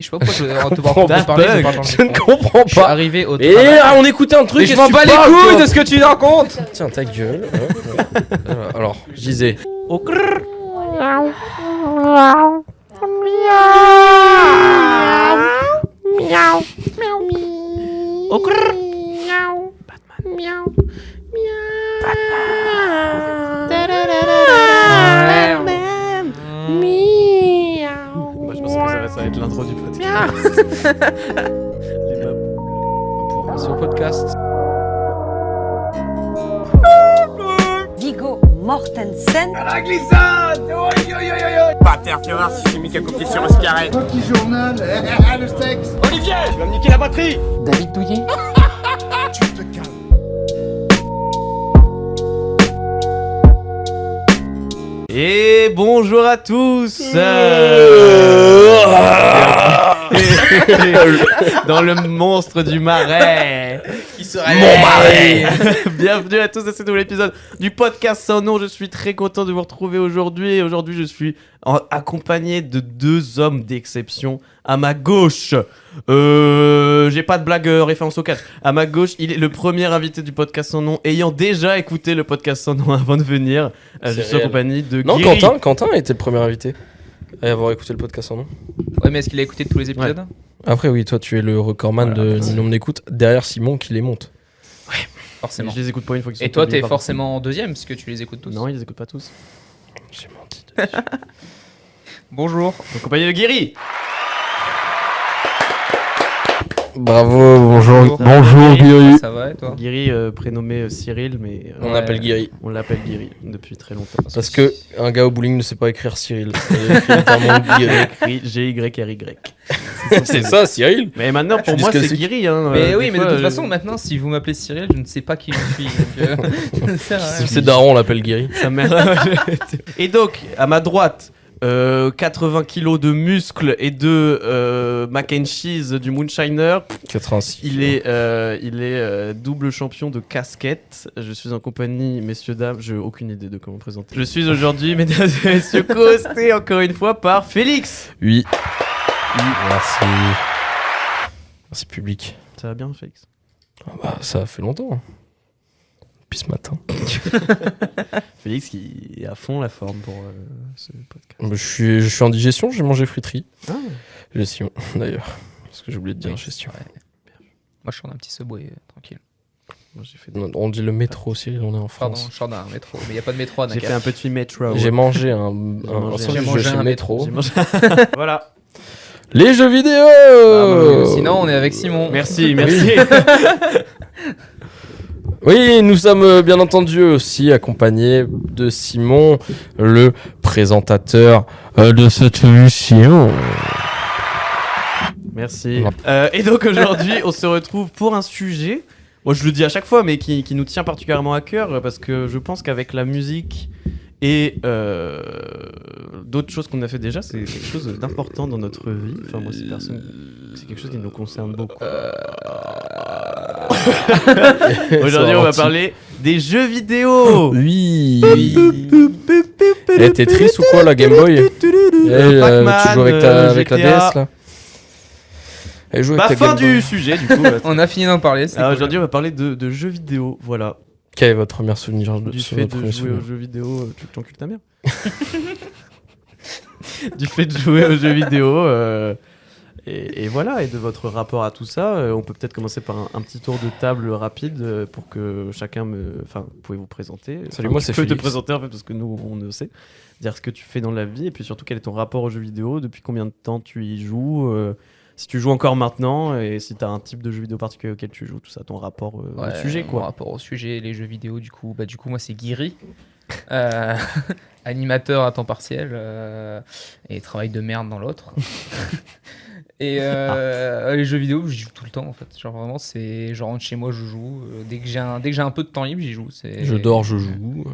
Je sais pas pourquoi je te voir Daft parler, Punk, je parle dans le je ne micro. comprends Je suis pas. arrivé au Et travail. on écoutait un truc. Mais je m'en bats les couilles de ce que tu racontes. Tiens, ta gueule. Alors, je disais. Au crrr. Au crrr. Moi, je pense que ça va être l'intro du podcast. Les babous. Pour passer au podcast. Viggo Mortensen. Pas terre, tu vas voir si j'ai mis quelques pieds sur le carré. Petit journal, le sexe. Olivier, tu vas me niquer la batterie. David Douillet. Tu te calmes. Et bonjour à tous. Dans le monstre du marais. Qui serait Mon marais. Bienvenue à tous à ce nouvel épisode du podcast sans nom. Je suis très content de vous retrouver aujourd'hui. Et aujourd'hui, je suis accompagné de deux hommes d'exception. À ma gauche, j'ai pas de blague référence au catch. À ma gauche, il est le premier invité du podcast sans nom, ayant déjà écouté le podcast sans nom avant de venir. Je suis en compagnie de Non, Guiri. Quentin a été le premier invité à avoir écouté le podcast en nom. Ouais, mais est-ce qu'il a écouté tous les épisodes? Après, oui, toi, tu es le recordman du nombre d'écoutes derrière Simon qui les monte. Forcément. Je les écoute pas une fois qu'ils sont Et toi, publiés, t'es par forcément en deuxième parce que tu les écoutes tous. contre. Non, ils les écoutent pas tous. J'ai menti. Bonjour. En compagnie de Guiri. Bravo, bonjour. Bonjour, Guiri. Ça va et toi? Guiri, prénommé Cyril, mais On Ouais. l'appelle Guiri. on l'appelle Guiri depuis très longtemps. Parce que un gars au bowling ne sait pas écrire Cyril. Il écrit littéralement Guiri. écrit G-Y-R-Y. C'est ça, Cyril. Mais maintenant, pour Je moi, dis ce que c'est c'est. Guiri. Hein, Mais des oui, mais de fois, toute façon, maintenant, si vous m'appelez Cyril, je ne sais pas qui je suis. Donc, ça ne sert à rien. C'est Daron, on l'appelle Guiri. Sa mère. Et donc, à ma droite, 80 kilos de muscles et de mac and cheese du Moonshiner. 86. Il est double champion de casquette. Je suis en compagnie, messieurs, dames, j'ai aucune idée de comment présenter. Je suis aujourd'hui, mesdames et messieurs, co-hosté encore une fois par Félix. Oui. Merci. Merci, public. Ça va bien, Félix? Ah bah, ça fait longtemps. Depuis ce matin. Félix qui est à fond la forme pour ce podcast. Bah, je suis en digestion, j'ai mangé friterie. Ah. Gestion, d'ailleurs. Parce que j'ai oublié de dire gestion. Ouais. Moi, je suis en un petit subway, tranquille. Moi, j'ai fait, Non, on dit le métro, Cyril, on est en Pardon, France. je sors d'un métro. Mais il n'y a pas de métro à j'ai fait Dunkerque. un petit métro. J'ai mangé un mangé sandwich J'ai mangé chez un métro. J'ai mangé- Voilà. Les jeux vidéo. Sinon, on est avec Simon. Merci. Oui, nous sommes bien entendu aussi accompagnés de Simon, le présentateur de cette émission. Merci. Et donc aujourd'hui, on se retrouve pour un sujet, moi je le dis à chaque fois, mais qui nous tient particulièrement à cœur, parce que je pense qu'avec la musique et d'autres choses qu'on a fait déjà, c'est quelque chose d'important dans notre vie. Enfin, moi, c'est quelque chose qui nous concerne beaucoup. Aujourd'hui, on va parler des jeux vidéo. Oui. Elle Elle était triste ou quoi, la Game Boy Tu joues avec la DS là. Elle joue avec ta Fin Game Boy. du sujet, du coup. On a fini d'en parler. c'était Alors cool. aujourd'hui, on va parler de jeux vidéo. Voilà. Quel est votre premier souvenir Du sur fait votre de premier jouer souvenir aux jeux vidéo, tu t'encules ta mère. Du fait de jouer aux jeux vidéo, et voilà, et de votre rapport à tout ça, on peut peut-être commencer par un petit tour de table rapide pour que chacun Enfin, vous pouvez vous présenter. Salut, Enfin, moi, tu c'est peux te Félix. présenter en fait, parce que nous, on ne sait. Dire ce que tu fais dans la vie, et puis surtout quel est ton rapport aux jeux vidéo, depuis combien de temps tu y joues, si tu joues encore maintenant, et si tu as un type de jeu vidéo particulier auquel tu joues, tout ça, ton rapport au Ouais, sujet, Mon quoi. rapport au sujet, les jeux vidéo, du coup, moi c'est Guiri, animateur à temps partiel et travail de merde dans l'autre. Et les jeux vidéo, j'y joue tout le temps en fait. Genre vraiment, je rentre chez moi, je joue. Dès que j'ai un peu de temps libre, j'y joue. Je dors, je joue.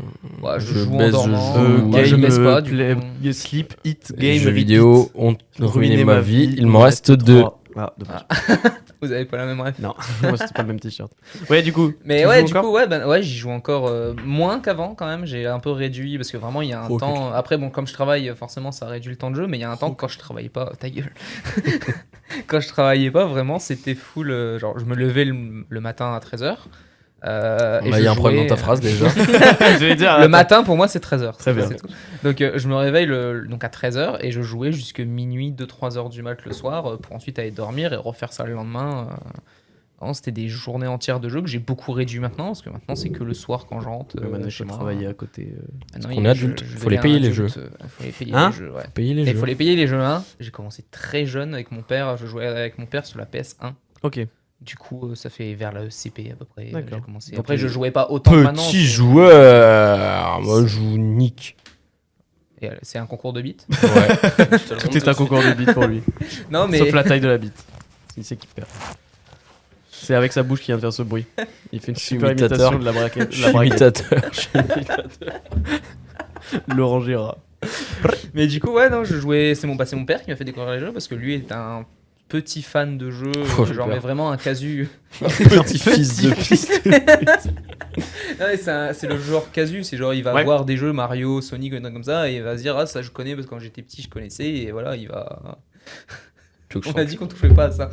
Ouais, je je joue en baise, dormant. je joue. Moi, je baisse pas. Du play, coup. sleep, eat, Les game, jeux repeat. vidéo ont ruiné ma vie. Il m'en reste deux. 3. Ah, dommage. Vous avez pas la même ref. Non, moi c'était pas le même t-shirt. Ouais, du coup. Mais tu ouais, joues du encore coup, j'y joue encore moins qu'avant quand même. J'ai un peu réduit parce que vraiment, il y a un Ok. temps. Après, bon, comme je travaille, forcément, ça réduit le temps de jeu. Mais il y a un temps, quand je travaillais pas, ta gueule. quand je travaillais pas, vraiment, c'était full. Genre, je me levais le matin à 13h. Il y a un problème dans ta phrase déjà. Je vais dire, Le matin, pour moi, c'est 13h. Très bien. Donc, je me réveille donc à 13h et je jouais jusque minuit, 2-3 heures du mat le soir pour ensuite aller dormir et refaire ça le lendemain. Vraiment, c'était des journées entières de jeu que j'ai beaucoup réduit maintenant parce que maintenant, c'est que le soir quand je rentre. Maintenant, chez je moi. travailler à côté. qu'on est adulte. Faut les payer, les jeux. Faut les payer Hein les jeux, ouais. Payer les Il jeux. faut les payer les jeux. Hein. J'ai commencé très jeune avec mon père. Je jouais avec mon père sur la PS1. Ok. Du coup, ça fait vers le CP à peu près. D'accord. J'ai commencé. Donc, Après, je jouais pas autant que maintenant. Petit joueur. Moi, je joue Nick. Et, c'est un concours de bits. Ouais. Tout est un concours de bits pour lui. Non, mais. Sauf la taille de la bite. Il sait qu'il perd. C'est avec sa bouche qu'il vient de faire ce bruit. Il fait une super imitateur. imitation de la braquette. Je suis imitateur. Laurent Gérard. Mais du coup, ouais, non, je jouais. C'est mon père qui m'a fait découvrir les jeux parce que lui est un petit fan de jeux. Oh, genre, mais vraiment un casu. Petit fils de piste. Ouais, c'est le genre casu. C'est genre, il va Ouais. voir des jeux Mario, Sonic, un truc comme ça, et il va se dire, ah, ça je connais parce que quand j'étais petit, je connaissais, et voilà, il va. On a dit qu'on touchait pas à ça.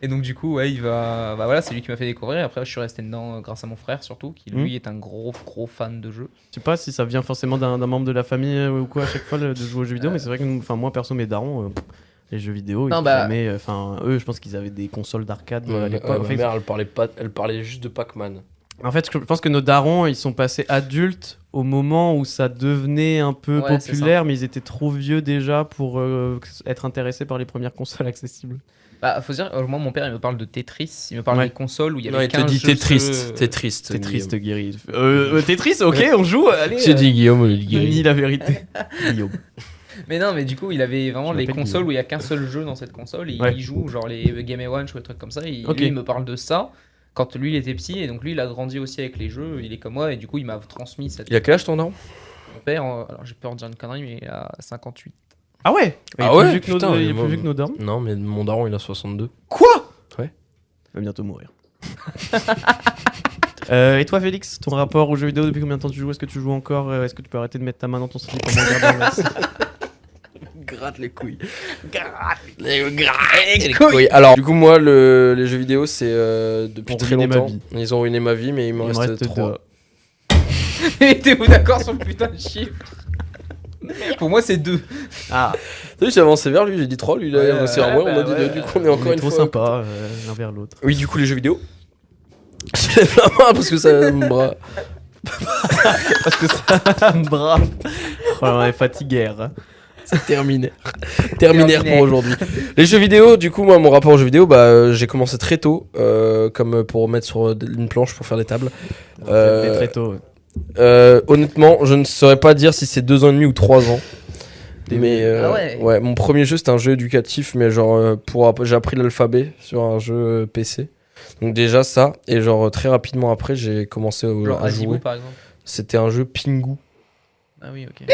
Et donc, du coup, ouais, il va. Bah voilà, c'est lui qui m'a fait découvrir. Après, je suis resté dedans grâce à mon frère, surtout, qui lui est un gros fan de jeux. Je sais pas si ça vient forcément d'un membre de la famille ou quoi à chaque fois de jouer aux jeux vidéo, mais c'est vrai que moi perso, mes darons, les jeux vidéo, Non, ils bah- jamais. Enfin, eux, je pense qu'ils avaient des consoles d'arcade à l'époque. Ma En fait, mère, elle parlait juste de Pac-Man. En fait, je pense que nos darons, ils sont passés adultes au moment où ça devenait un peu Ouais, c'est populaire, mais ils étaient trop vieux déjà pour être intéressés par les premières consoles accessibles. Bah, faut dire, moi, mon père, il me parle de Tetris. Il me parle Ouais. des consoles où il y Non, avait il te 15 dit jeux t'es triste. seuls. T'es triste. C'est triste, Guéry. Tetris, ok, on joue, allez. J'ai dit Guillaume, il dit Ni Guillaume. la vérité. Guillaume. Mais non, mais du coup, il avait vraiment Je les m'appelle consoles Guillaume. où il y a qu'un seul jeu dans cette console. Et Ouais. il joue, genre les Game Watch ou des trucs comme ça. Et Ok. lui, il me parle de ça quand lui, il était petit. Et donc, lui, il a grandi aussi avec les jeux. Il est comme moi. Et du coup, il m'a transmis cette. Il a quel âge ton daron? Mon père, alors j'ai peur de dire une connerie, mais il a 58. Ah ouais. Ah Il est plus ouais, vieux que nos- putain, il est moi- plus vieux que nos darons. Non, mais mon daron, il a 62. Quoi? Ouais. Il va bientôt mourir. Et toi, Félix, ton rapport aux jeux vidéo, depuis combien de temps tu joues? Est-ce que tu joues encore? Est-ce que tu peux arrêter de mettre ta main dans ton slip en me regardant? Merci. Gratte les couilles. Gratte les couilles. Alors, du coup, moi, les jeux vidéo, c'est depuis Ont très ruiné ma longtemps. vie. Ils ont ruiné ma vie, mais il me Il me reste reste 3. deux. Êtes-vous d'accord sur le putain de chiffre? Pour moi, c'est 2. Ah, Tu sais, j'ai avancé vers lui, j'ai dit 3, lui, il a Ouais, avancé vers moi, on a dit ouais, 2. Du coup, on est encore on est une trop fois. sympa l'un vers l'autre. Oui, du coup, les jeux vidéo. Je lève la main parce que ça me bras. Parce que ça me brave. Oh, on est fatigué. Hein. C'est terminaire. Terminaire pour aujourd'hui. Les jeux vidéo, du coup, moi, mon rapport aux jeux vidéo, j'ai commencé très tôt, comme pour mettre sur une planche pour faire des tables. T'es très tôt. Ouais. Honnêtement, je ne saurais pas dire si c'est 2 ans et demi ou 3 ans. Mais Ah ouais. mon premier jeu c'était un jeu éducatif, mais genre j'ai appris l'alphabet sur un jeu PC. Donc déjà ça, et genre très rapidement après j'ai commencé Genre à Azibo, jouer. par exemple. C'était un jeu Pingu. Ah oui, ok.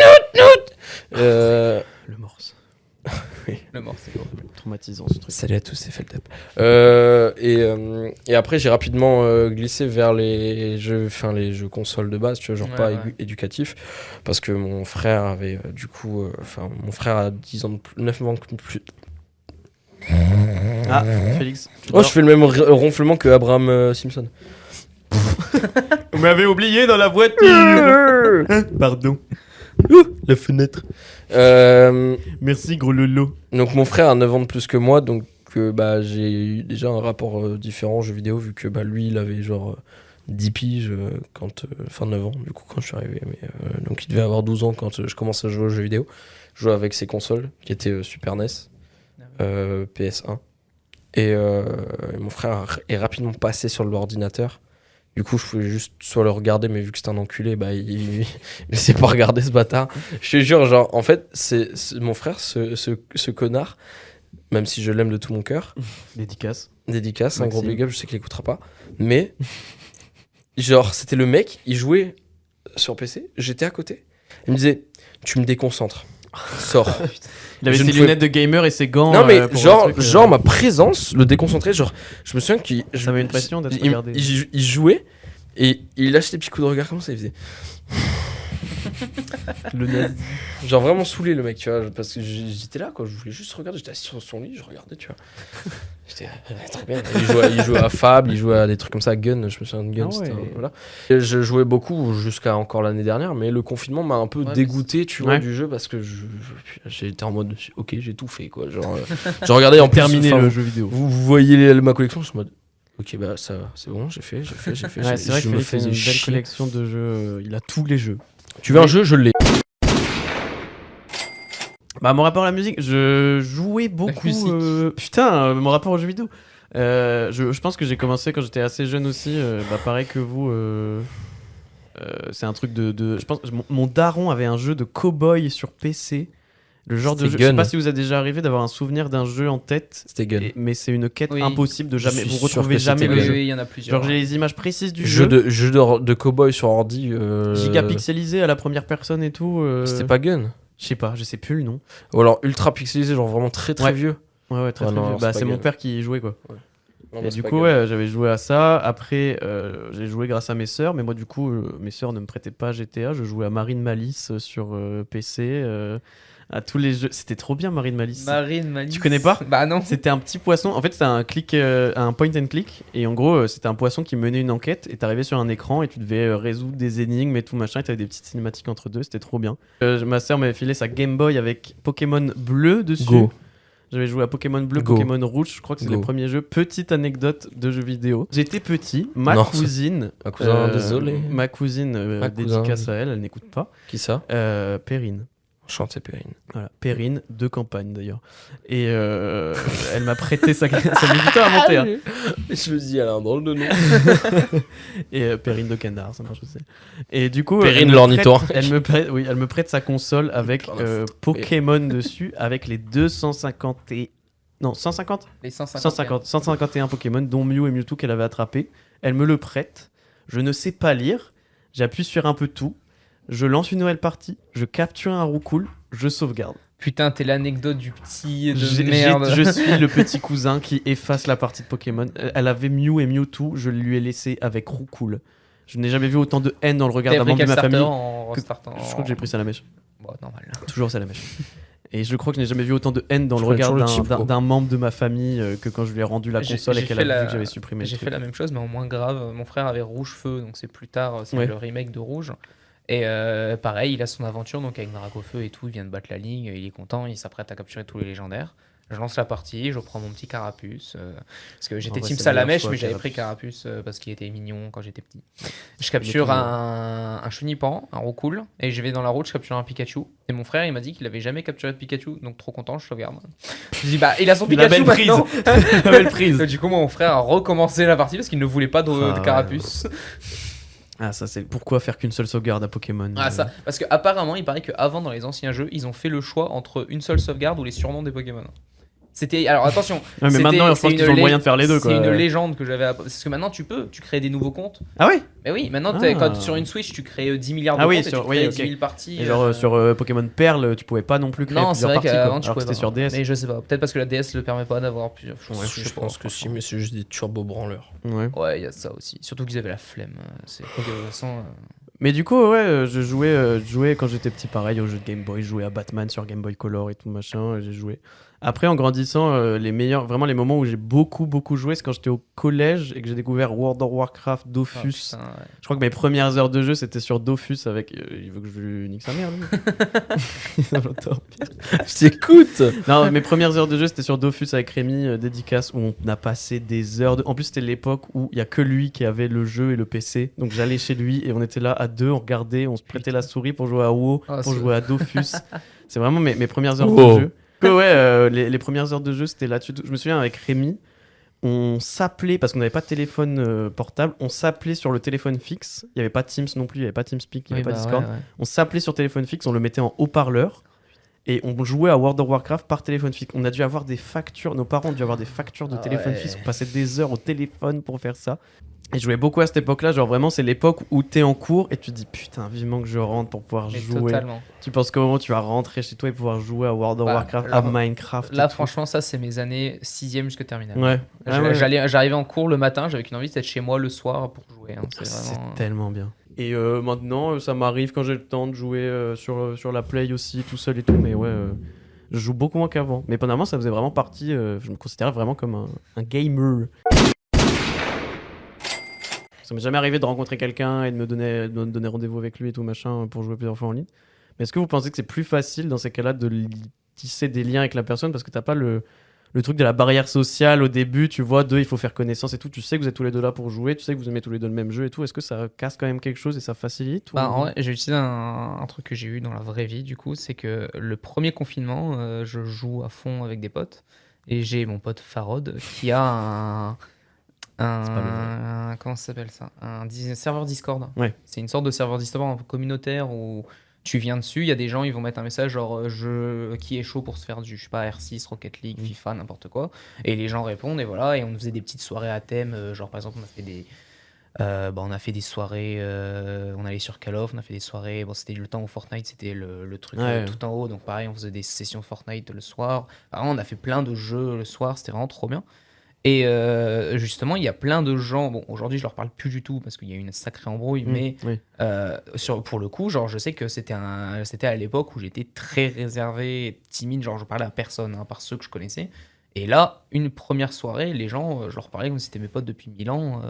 Le morse. Le mort, c'est Traumatisant ce truc. Salut à tous, c'est Feltep. Et après, j'ai rapidement glissé vers les jeux consoles de base, tu vois, genre Ouais, pas ouais. éducatif, parce que mon frère avait du coup, mon frère a 10 ans de plus, 9 ans de plus. Ah, Félix. tu Oh, dors. je fais le même ronflement que Abraham Simpson. Vous m'avez oublié dans la voiture. Pardon. La fenêtre. Merci, gros lolo. Donc mon frère a 9 ans de plus que moi, donc j'ai eu déjà un rapport différent aux jeux vidéo, vu que lui il avait genre 10 piges, enfin 9 ans du coup quand je suis arrivé, mais donc il devait avoir 12 ans quand je commençais à jouer aux jeux vidéo. Je jouais avec ses consoles qui étaient Super NES, PS1, et mon frère est rapidement passé sur l'ordinateur. Du coup, je pouvais juste soit le regarder, mais vu que c'était un enculé, il laissait pas regarder ce bâtard. Je te jure, genre, en fait, c'est mon frère, ce connard, même si je l'aime de tout mon cœur. Dédicace. Dédicace, un gros Maxime. big up, je sais qu'il écoutera pas. Mais, genre, c'était le mec, il jouait sur PC, j'étais à côté. Il me disait, tu me déconcentres, sors. Il avait Je ses ne pouvais- lunettes de gamer et ses gants. Non, mais pour genre, le truc, ma présence le déconcentrait. Genre, je me souviens qu'il. Ça met une pression d'être il- regardé. il jouait et il lâchait des petits coups de regard comme ça. Il faisait. Le nazi. Genre vraiment saoulé le mec, tu vois, parce que j'étais là, quoi, je voulais juste regarder, j'étais assis sur son lit, je regardais, tu vois. J'étais trop bien. Il jouait à Fable, il jouait à des trucs comme ça, Gun, je me souviens de Gun, Ah ouais. voilà. Et je jouais beaucoup jusqu'à encore l'année dernière, mais le confinement m'a un peu Ouais, dégoûté, tu vois, Ouais. du jeu, parce que j'ai été en mode, ok, j'ai tout fait, quoi. Genre, je regardais en plus, Terminé enfin, le jeu vidéo. vous voyez ma collection, je suis en mode, ok, bah ça va, c'est bon, j'ai fait. Ouais, c'est vrai je que me Philippe a une faisais belle chier. collection de jeux. Il a tous les jeux. Tu veux un jeu, je l'ai. Bah, mon rapport à la musique, je jouais beaucoup. musique. Mon rapport aux jeux vidéo. Je pense que j'ai commencé quand j'étais assez jeune aussi. Pareil que vous. C'est un truc de. Je pense mon daron avait un jeu de cow-boy sur PC. Le genre de C'était jeu. Je sais Gun. pas si vous a déjà arrivé d'avoir un souvenir d'un jeu en tête. C'était Gun. Mais c'est une quête Oui. impossible de Je jamais. suis Vous sûr retrouvez que jamais c'était le Oui, jeu. oui, il y en a plusieurs. Genre j'ai les images précises du Jeu jeu. de cow-boy sur ordi. Giga pixelisé à la première personne et tout. C'était pas Gun. Je sais pas, je sais plus le nom. Ou alors ultra pixelisé, genre vraiment très Ouais. vieux. Ouais, très Ah très non, vieux. c'est Bah pas c'est mon Gun. père qui y jouait quoi. Non, Et bah, du c'est pas coup, Gun. ouais, j'avais joué à ça. Après, j'ai joué grâce à mes sœurs, mais moi, du coup, mes sœurs ne me prêtaient pas GTA. Je jouais à Marine Malice sur PC, à tous les jeux. C'était trop bien, Marine Malice. Marine, Malice. Tu connais pas? Bah non. C'était un petit poisson. En fait, c'était un point and click. Et en gros, c'était un poisson qui menait une enquête. Et t'arrivais sur un écran et tu devais résoudre des énigmes et tout machin. Et t'avais des petites cinématiques entre deux. C'était trop bien. Ma sœur m'avait filé sa Game Boy avec Pokémon bleu dessus. Go. J'avais joué à Pokémon bleu, Go. Pokémon rouge, je crois que c'est Go. les premiers jeux. Petite anecdote de jeux vidéo. J'étais petit, ma Non, cousine. Un cousin, désolé. Ma cousine, Ma cousin. dédicace à elle, elle n'écoute pas. Qui ça Perrine. Enchanté, Perrine. Voilà, Perrine de campagne d'ailleurs. Et elle m'a prêté sa. Ça met du temps à monter. Hein. Je me dis, elle a un drôle de nom. Et Perrine de Canard, ça marche aussi. Et du coup, Perrine elle me l'ornithorynque. prête- elle me prête sa console avec Pokémon dessus, avec les 250 et. Non, 150 Les 150. 151 Pokémon, dont Mew et Mewtwo qu'elle avait attrapé. Elle me le prête. Je ne sais pas lire. J'appuie sur un peu tout. Je lance une nouvelle partie. Je capture un Roucoule. Je sauvegarde. Putain, t'es l'anecdote du petit de J'ai- merde. Je suis le petit cousin qui efface la partie de Pokémon. Elle avait Mew et Mewtwo. Je lui ai laissé avec Roucoule. Je n'ai jamais vu autant de haine dans le regard T'as d'un pris membre de quel ma starter famille. en restartant Je crois que j'ai pris ça à la mèche. Bon, normal. Toujours ça à la mèche. Et je crois que je n'ai jamais vu autant de haine dans Je le connais regard toujours le type, quoi. d'un membre de ma famille que quand je lui ai rendu la J'ai- console et j'ai qu'elle fait a vu la- que j'avais supprimé le J'ai truc. fait la même chose, mais en moins grave. Mon frère avait Rouge Feu, donc c'est plus tard, c'est Ouais. le remake de Rouge. Et pareil, il a son aventure, donc avec Dracofeu et tout, il vient de battre la ligne, il est content, il s'apprête à capturer tous les légendaires. Je lance la partie, je prends mon petit Carapuce, parce que j'étais En vrai, Team c'est le Salamèche, meilleur choix, mais j'avais Carapuce. pris Carapuce parce qu'il était mignon quand j'étais petit. Je capture toujours. un Chunipan, un Roucoule, et je vais dans la route, je capture un Pikachu. Et mon frère, il m'a dit qu'il avait jamais capturé de Pikachu, donc trop content, je sauvegarde. Je dis, bah, il a son La Pikachu belle prise. maintenant. La belle prise. Donc, du coup, mon frère a recommencé la partie parce qu'il ne voulait pas de Ah, Carapuce. Ah, ça c'est pourquoi faire qu'une seule sauvegarde à Pokémon. Ah, ça. Parce que apparemment, il paraît qu'avant, dans les anciens jeux, ils ont fait le choix entre une seule sauvegarde ou les surnoms des Pokémon. C'était. Alors attention. Ouais, mais c'était- maintenant, je c'est pense une qu'ils ont le lé- moyen de faire les deux, quoi. C'est une Ouais. légende que j'avais. Parce que maintenant, tu crées des nouveaux comptes. Ah oui. Mais oui, maintenant, Ah. quand sur une Switch, tu crées 10 milliards de Ah oui, comptes et sur- tu oui, crées ok. 10 000 parties. Et genre sur Pokémon Perle, tu pouvais pas non plus créer Non, c'est plusieurs vrai parties. quoi. qu'avant, Alors tu que pouvais c'était pas. sur DS. Mais je sais pas. Peut-être parce que la DS le permet pas d'avoir plusieurs. Ouais, sais je pas, pense que si, franchement. mais c'est juste des turbo-branleurs. Ouais. Ouais, il y a ça aussi. Surtout qu'ils avaient la flemme. C'est de toute façon. Mais du coup, ouais, je jouais quand j'étais petit, pareil, aux jeux de Game Boy. Je jouais à Batman sur Game Boy Color et tout machin. Et j'ai joué. Après, en grandissant, vraiment les moments où j'ai beaucoup joué, c'est quand j'étais au collège et que j'ai découvert World of Warcraft, Ah, Dofus. putain, ouais. Je crois que mes premières heures de jeu, c'était sur Dofus avec. Il veut que je lui nique sa mère, lui. Ça m'entend. Je t'écoute. Non, mes premières heures de jeu, c'était sur Dofus avec Rémi, dédicace, où on a passé des heures. En plus, c'était l'époque où il y a que lui qui avait le jeu et le PC. Donc j'allais chez lui et on était là à deux, on regardait, on se prêtait la souris pour jouer à WoW, Ah, pour c'est- jouer à Dofus. C'est vraiment mes premières heures Wow. de jeu. Ouais, les premières heures de jeu, c'était là-dessus. Je me souviens avec Rémi, on s'appelait, parce qu'on n'avait pas de téléphone portable, on s'appelait sur le téléphone fixe. Il n'y avait pas Teams non plus, il n'y avait pas TeamSpeak, il n'y avait Oui, pas bah, Discord. ouais, ouais. On s'appelait sur téléphone fixe, on le mettait en haut-parleur et on jouait à World of Warcraft par téléphone fixe. On a dû avoir des factures, nos parents ont dû avoir des factures de Ah téléphone ouais. fixe. On passait des heures au téléphone pour faire ça. Et je jouais beaucoup à cette époque-là, genre vraiment c'est l'époque où t'es en cours et tu te dis putain vivement que je rentre pour pouvoir Mais jouer. totalement. Tu penses qu'au moment où tu vas rentrer chez toi et pouvoir jouer à World of Bah, Warcraft, là- à Minecraft. Là, et tout. franchement, ça, c'est mes années 6e jusqu'à terminale. Ouais. Ah ouais. J'arrivais en cours le matin, j'avais qu'une envie d'être chez moi le soir pour jouer. Hein. C'est C'est vraiment. tellement bien. Et maintenant, ça m'arrive quand j'ai le temps de jouer sur la Play aussi, tout seul et tout. Mais ouais, je joue beaucoup moins qu'avant. Mais pendant un moment, ça faisait vraiment partie. Je me considérais vraiment comme un gamer. Ça m'est jamais arrivé de rencontrer quelqu'un et de me donner rendez-vous avec lui et tout machin pour jouer plusieurs fois en ligne. Mais est-ce que vous pensez que c'est plus facile dans ces cas-là de tisser des liens avec la personne parce que t'as pas le truc de la barrière sociale au début, tu vois, il faut faire connaissance et tout, tu sais que vous êtes tous les deux là pour jouer, tu sais que vous aimez tous les deux le même jeu et tout, est-ce que ça casse quand même quelque chose et ça facilite Bah, en vrai, j'ai utilisé un truc que j'ai eu dans la vraie vie, du coup, c'est que le premier confinement, je joue à fond avec des potes. Et j'ai mon pote Farod qui a comment ça s'appelle ça? Serveur Discord. Ouais. C'est une sorte de serveur Discord un peu communautaire où tu viens dessus, il y a des gens, ils vont mettre un message genre qui est chaud pour se faire du, je sais pas, R6, Rocket League, FIFA, n'importe quoi. Et les gens répondent et voilà, et on faisait des petites soirées à thème, genre par exemple on a fait des soirées, on allait sur Call of, on a fait des soirées, bon c'était le temps où Fortnite c'était le truc Ouais. tout en haut, donc pareil on faisait des sessions Fortnite le soir. Enfin, on a fait plein de jeux le soir, c'était vraiment trop bien. Et justement, il y a plein de gens. Bon, aujourd'hui, je leur parle plus du tout parce qu'il y a eu une sacrée embrouille, mais oui. pour le coup, genre, je sais que c'était à l'époque où j'étais très réservé, timide. Genre, je parlais à personne, à part ceux que je connaissais. Et là, une première soirée, les gens, je leur parlais comme si c'était mes potes depuis 1000 ans.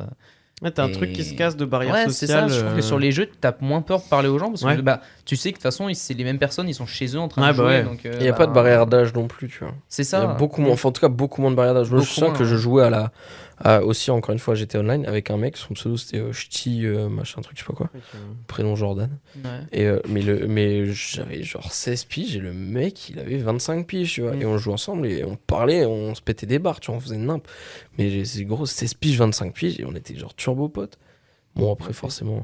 Ouais, t'as un truc qui se casse de barrière Ouais, c'est sociale. ça. Je trouve que sur les jeux, t'as moins peur de parler aux gens parce que Ouais. bah, tu sais que de toute façon, c'est les mêmes personnes, ils sont chez eux en train Ouais, de bah jouer. ouais. Donc, Il n'y a pas de barrière d'âge non plus, tu vois. C'est Il y ça. a beaucoup moins, enfin, en tout cas, beaucoup moins de barrière d'âge. Moi, je Beaucoup sens moins, que je ouais. jouais aussi, encore une fois, j'étais online avec un mec, son pseudo c'était Ch'ti, machin, truc, je sais pas quoi. Prénom Jordan. Ouais. Et, mais j'avais genre 16 piges et le mec, il avait 25 piges, tu vois. Et on jouait ensemble et on parlait, on se pétait des barres, tu vois, on faisait nimp. Mais c'est gros, 16 piges, 25 piges et on était genre turbo potes. Bon, après, forcément,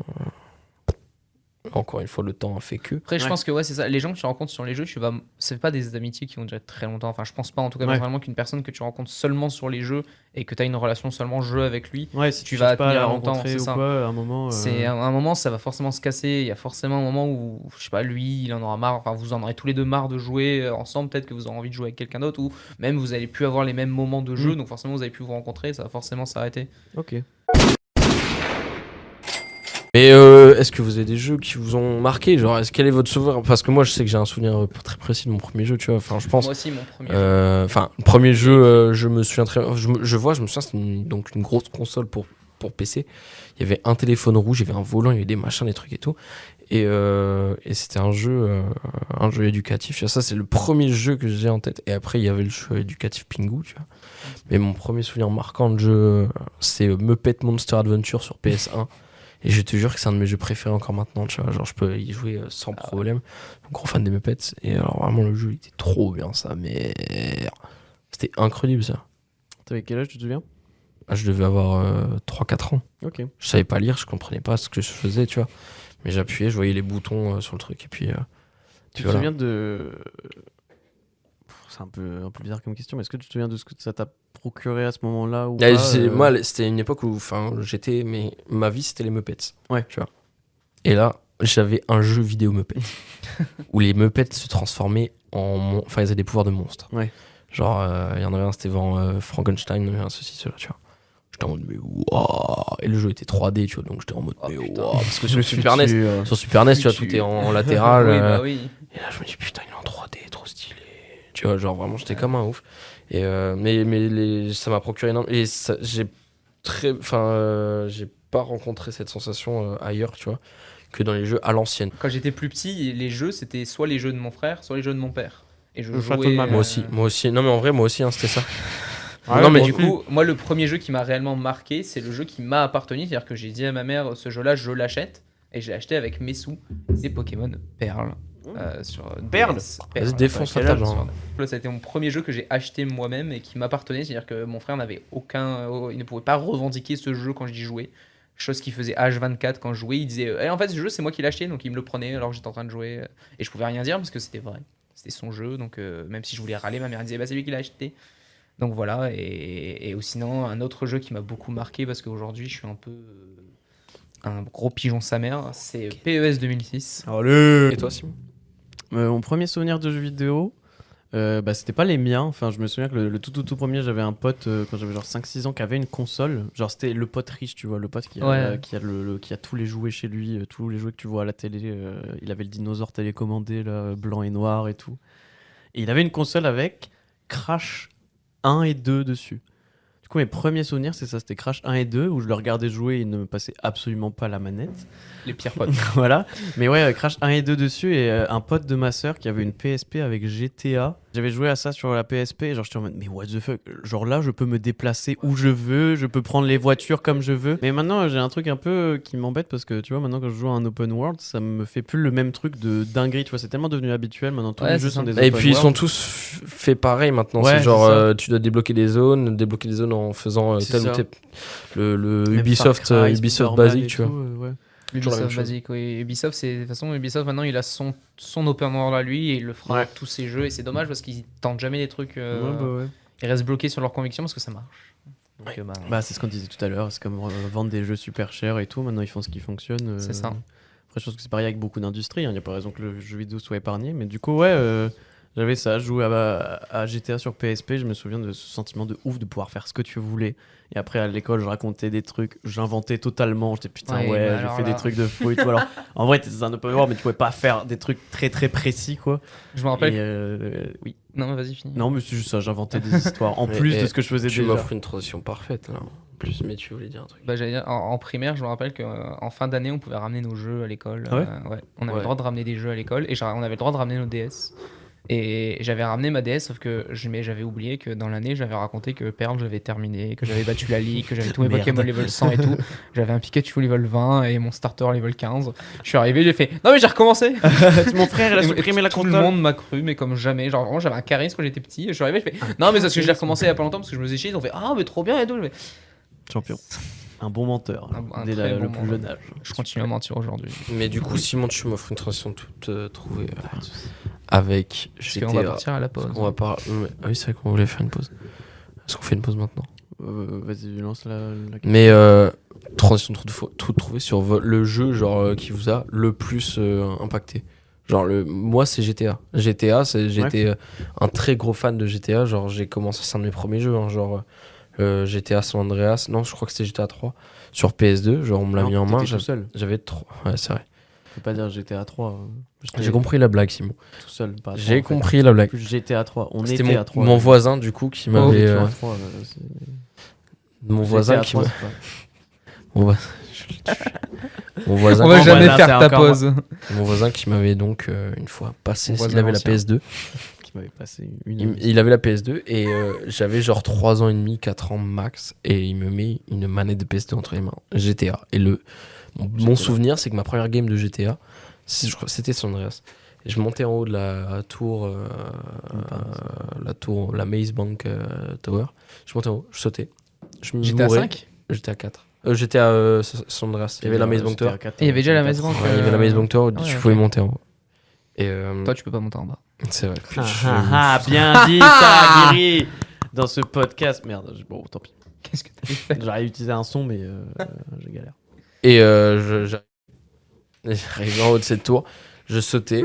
encore une fois, le temps a fait que. Après, je Ouais. pense que ouais, c'est ça. Les gens que tu rencontres sur les jeux, c'est pas des amitiés qui vont durer très longtemps. Enfin, je pense pas en tout cas Ouais. personnellement qu'une personne que tu rencontres seulement sur les jeux et que tu as une relation seulement jeu avec lui, Ouais, si tu tu vas vas pas tenir la longtemps, rencontrer c'est ou ça. quoi, à un moment. c'est un moment, ça va forcément se casser. Il y a forcément un moment où, je sais pas, lui, il en aura marre. Enfin, vous en aurez tous les deux marre de jouer ensemble. Peut-être que vous aurez envie de jouer avec quelqu'un d'autre ou même vous allez plus avoir les mêmes moments de jeu. Donc forcément, vous allez plus vous rencontrer. Ça va forcément s'arrêter. Ok. Mais est-ce que vous avez des jeux qui vous ont marqué? Genre, quel est votre souvenir? Parce que moi, je sais que j'ai un souvenir très précis de mon premier jeu, tu vois. Enfin, je pense. Moi aussi, mon premier jeu. Enfin, le premier jeu, je me souviens très. Je me souviens, c'était donc une grosse console pour PC. Il y avait un téléphone rouge, il y avait un volant, il y avait des machins, des trucs et tout. Et c'était un jeu éducatif. Tu vois, ça, c'est le premier jeu que j'ai en tête. Et après, il y avait le jeu éducatif Pingu, tu vois. Mais mon premier souvenir marquant de jeu, c'est Muppet Monster Adventure sur PS1. Et je te jure que c'est un de mes jeux préférés encore maintenant, tu vois. Genre, je peux y jouer sans problème. Gros fan des Muppets. Et alors, vraiment, le jeu, il était trop bien, ça. Mais c'était incroyable, ça. T'avais quel âge, tu te souviens? Ah, je devais avoir 3-4 ans. Ok. Je savais pas lire, je comprenais pas ce que je faisais, tu vois. Mais j'appuyais, je voyais les boutons sur le truc. Et puis, Tu te souviens de. C'est un peu bizarre comme question, mais est-ce que tu te souviens de ce que ça t'a procuré à ce moment-là ou pas, Moi, c'était une époque où j'étais. Mais ma vie, c'était les Muppets. Ouais. Tu vois. Et là, j'avais un jeu vidéo Muppets. où les Muppets se transformaient en. Enfin, ils avaient des pouvoirs de monstres. Ouais. Genre, il y en avait un, c'était Frankenstein, il y en avait un, ceci, cela, tu vois. J'étais en mode, mais waouh! Et le jeu était 3D, tu vois, donc j'étais en mode, mais waouh! Parce que sur Super NES, sur Super NES, tu vois, tout est en latéral. Oui, bah oui. Et là, je me dis, putain, il est en 3D, trop stylé. Tu vois, genre, vraiment, j'étais comme un ouf. Et, mais ça m'a procuré énormément. Et j'ai pas rencontré cette sensation ailleurs, tu vois, que dans les jeux à l'ancienne. Quand j'étais plus petit, les jeux, c'était soit les jeux de mon frère, soit les jeux de mon père. Et je Le jouais. château de ma mère. Moi aussi. Non, mais en vrai, moi aussi, hein, c'était ça. Ah non, ouais, mais moi Du aussi. coup, moi, le premier jeu qui m'a réellement marqué, c'est le jeu qui m'a appartenu. C'est-à-dire que j'ai dit à ma mère, ce jeu-là, je l'achète. Et je l'ai acheté avec mes sous. C'est Pokémon Perle. Sur Perle. DS. Vas-y, défonce quel la âge, table. hein. Là, ça a été mon premier jeu que j'ai acheté moi-même et qui m'appartenait. C'est-à-dire que mon frère n'avait il ne pouvait pas revendiquer ce jeu quand j'y jouais. Chose qu'il faisait H24 quand je jouais. Il disait en fait, ce jeu, c'est moi qui l'ai acheté. Donc il me le prenait alors que j'étais en train de jouer. Et je pouvais rien dire parce que c'était vrai. C'était son jeu. Donc même si je voulais râler, ma mère disait bah, c'est lui qui l'a acheté. Donc voilà. Et sinon, un autre jeu qui m'a beaucoup marqué parce qu'aujourd'hui, je suis un peu un gros pigeon sa mère. C'est PES 2006. Allez. Et toi, Simon? Mon premier souvenir de jeu vidéo, Bah, c'était pas les miens. Enfin, je me souviens que le tout premier, j'avais un pote quand j'avais genre 5-6 ans qui avait une console. Genre, c'était le pote riche, tu vois, le pote qui a, qui a tous les jouets chez lui, tous les jouets que tu vois à la télé. Il avait le dinosaure télécommandé, là, blanc et noir et tout. Et il avait une console avec Crash 1 et 2 dessus. Du coup, mes premiers souvenirs, c'est ça, c'était Crash 1 et 2, où je le regardais jouer et il ne me passait absolument pas la manette. Les pires potes. Voilà. Mais ouais, Crash 1 et 2 dessus, et un pote de ma sœur qui avait une PSP avec GTA. J'avais joué à ça sur la PSP, et genre j'étais en mode, mais what the fuck, genre là, je peux me déplacer où je veux, je peux prendre les voitures comme je veux. Mais maintenant, j'ai un truc un peu qui m'embête, parce que tu vois, maintenant quand je joue à un open world, ça me fait plus le même truc de dinguerie, tu vois, c'est tellement devenu habituel, maintenant tous les jeux sont des open Et puis ils world. sont tous faits pareil maintenant. Ouais, c'est genre, c'est ça. tu dois débloquer des zones en faisant C'est tel ça. ou tel. Le Même Ubisoft, Far Cry, Ubisoft Spider-Man basique, et tu vois. tout, ouais. Toujours la même Ubisoft chose. basique, oui. Ubisoft, c'est de toute façon Ubisoft maintenant il a son open world à lui et il le fera Ouais. avec tous ses jeux et c'est dommage parce qu'ils tentent jamais des trucs. Ouais, bah ouais. Ils restent bloqués sur leurs convictions parce que ça marche. Donc, Bah, c'est ce qu'on disait tout à l'heure, c'est comme vendre des jeux super chers et tout. Maintenant, ils font ce qui fonctionne. C'est ça. Après, je pense que c'est pareil avec beaucoup d'industries. Il n'y a pas raison que le jeu vidéo soit épargné. Mais du coup, ouais, j'avais ça. Je jouais à GTA sur PSP. Je me souviens de ce sentiment de ouf de pouvoir faire ce que tu voulais. Et après, à l'école, je racontais des trucs. J'inventais totalement. J'étais putain, Ouais, ouais, bah j'ai alors fait là. des trucs de fou et tout. Alors, en vrai, t'étais dans un open world, mais tu pouvais pas faire des trucs très très précis, quoi. Je me rappelle. Et, oui. Non, mais vas-y, finis. Non, mais c'est juste ça. J'inventais des histoires. En Et- plus et de ce que je faisais Tu déjà. m'offres une transition parfaite là. En plus, mais tu voulais dire un truc. Bah, j'allais dire, en primaire, je me rappelle qu'en fin d'année, on pouvait ramener nos jeux à l'école. Ah ouais ouais. On avait Ouais. le droit de ramener des jeux à l'école et on avait le droit de ramener nos DS. Et j'avais ramené ma DS, sauf que j'avais oublié que dans l'année, j'avais raconté que Pearl, j'avais terminé, que j'avais battu la ligue, que j'avais tous mes Merde. Pokémon level 100 et tout. J'avais un Pikachu level 20 et mon starter level 15. Je suis arrivé, j'ai fait non, mais j'ai recommencé! Mon frère, il a Et supprimé la tout console. le monde m'a cru, mais comme jamais. Genre vraiment, j'avais un charisme quand j'étais petit. Je suis arrivé, je fais non, mais c'est parce que je l'ai recommencé il y a pas longtemps parce que je me faisais chier. Ils ont fait ah, mais trop bien et tout. Je fais, Champion. Un bon menteur. Un Dès très le bon plus jeune âge. je continue à mentir aujourd'hui. Mais du coup, Simon, tu m'offres une transition toute trouvée avec Parce GTA. qu'on va partir à la pause. On va pas. Ah oui, c'est vrai qu'on voulait faire une pause. Est-ce qu'on fait une pause maintenant? Vas-y, lance la Mais transition toute trouvée sur le jeu genre qui vous a le plus impacté. Genre moi c'est GTA. J'étais un très gros fan de GTA. Genre j'ai commencé, c'est un de mes premiers jeux. Hein, genre GTA San Andreas. Non, je crois que c'était GTA 3 sur PS2. Genre on me l'a mis en main. tout seul. J'avais trop. Ouais, c'est vrai. Je peux pas dire GTA 3. J'ai compris la blague, Simon. Tout seul. Pas à 3, J'ai en fait. compris la blague. Plus GTA 3. On C'était était à 3. mon voisin du coup qui m'avait. GTA 3, Mon voisin qui m'a. m'a. Mon voisin. Mon voisin. On va Non, jamais voilà, faire c'est ta encore pause. Mon voisin qui m'avait donc une fois passé, Mon il voisin avait la ancien. PS2. Qui m'avait passé une. Il avait la PS2 et j'avais genre 3 ans et demi, 4 ans max et il me met une manette de PS2 entre les mains. GTA. Et mon souvenir, c'est que ma première game de GTA, je crois que c'était San Andreas. Et je montais en haut de la tour, la Maze Bank Tower. Je montais en haut, je sautais. Je J'étais à mourais. 5 J'étais à 4. J'étais à San Andreas. Il y avait la Maze Bank Tower. Et il y avait déjà la Maze Bank, Ouais, il y avait la Maze Bank Tower, ouais, tu ok. pouvais monter en haut. Et Toi, tu peux pas monter en bas. c'est vrai. Bien dit ça, Guiri. Dans ce podcast. Merde, bon, tant pis. Qu'est-ce que t'as fait? J'aurais utilisé un son, mais je galère. Et j'arrivais en haut de cette tour, je sautais,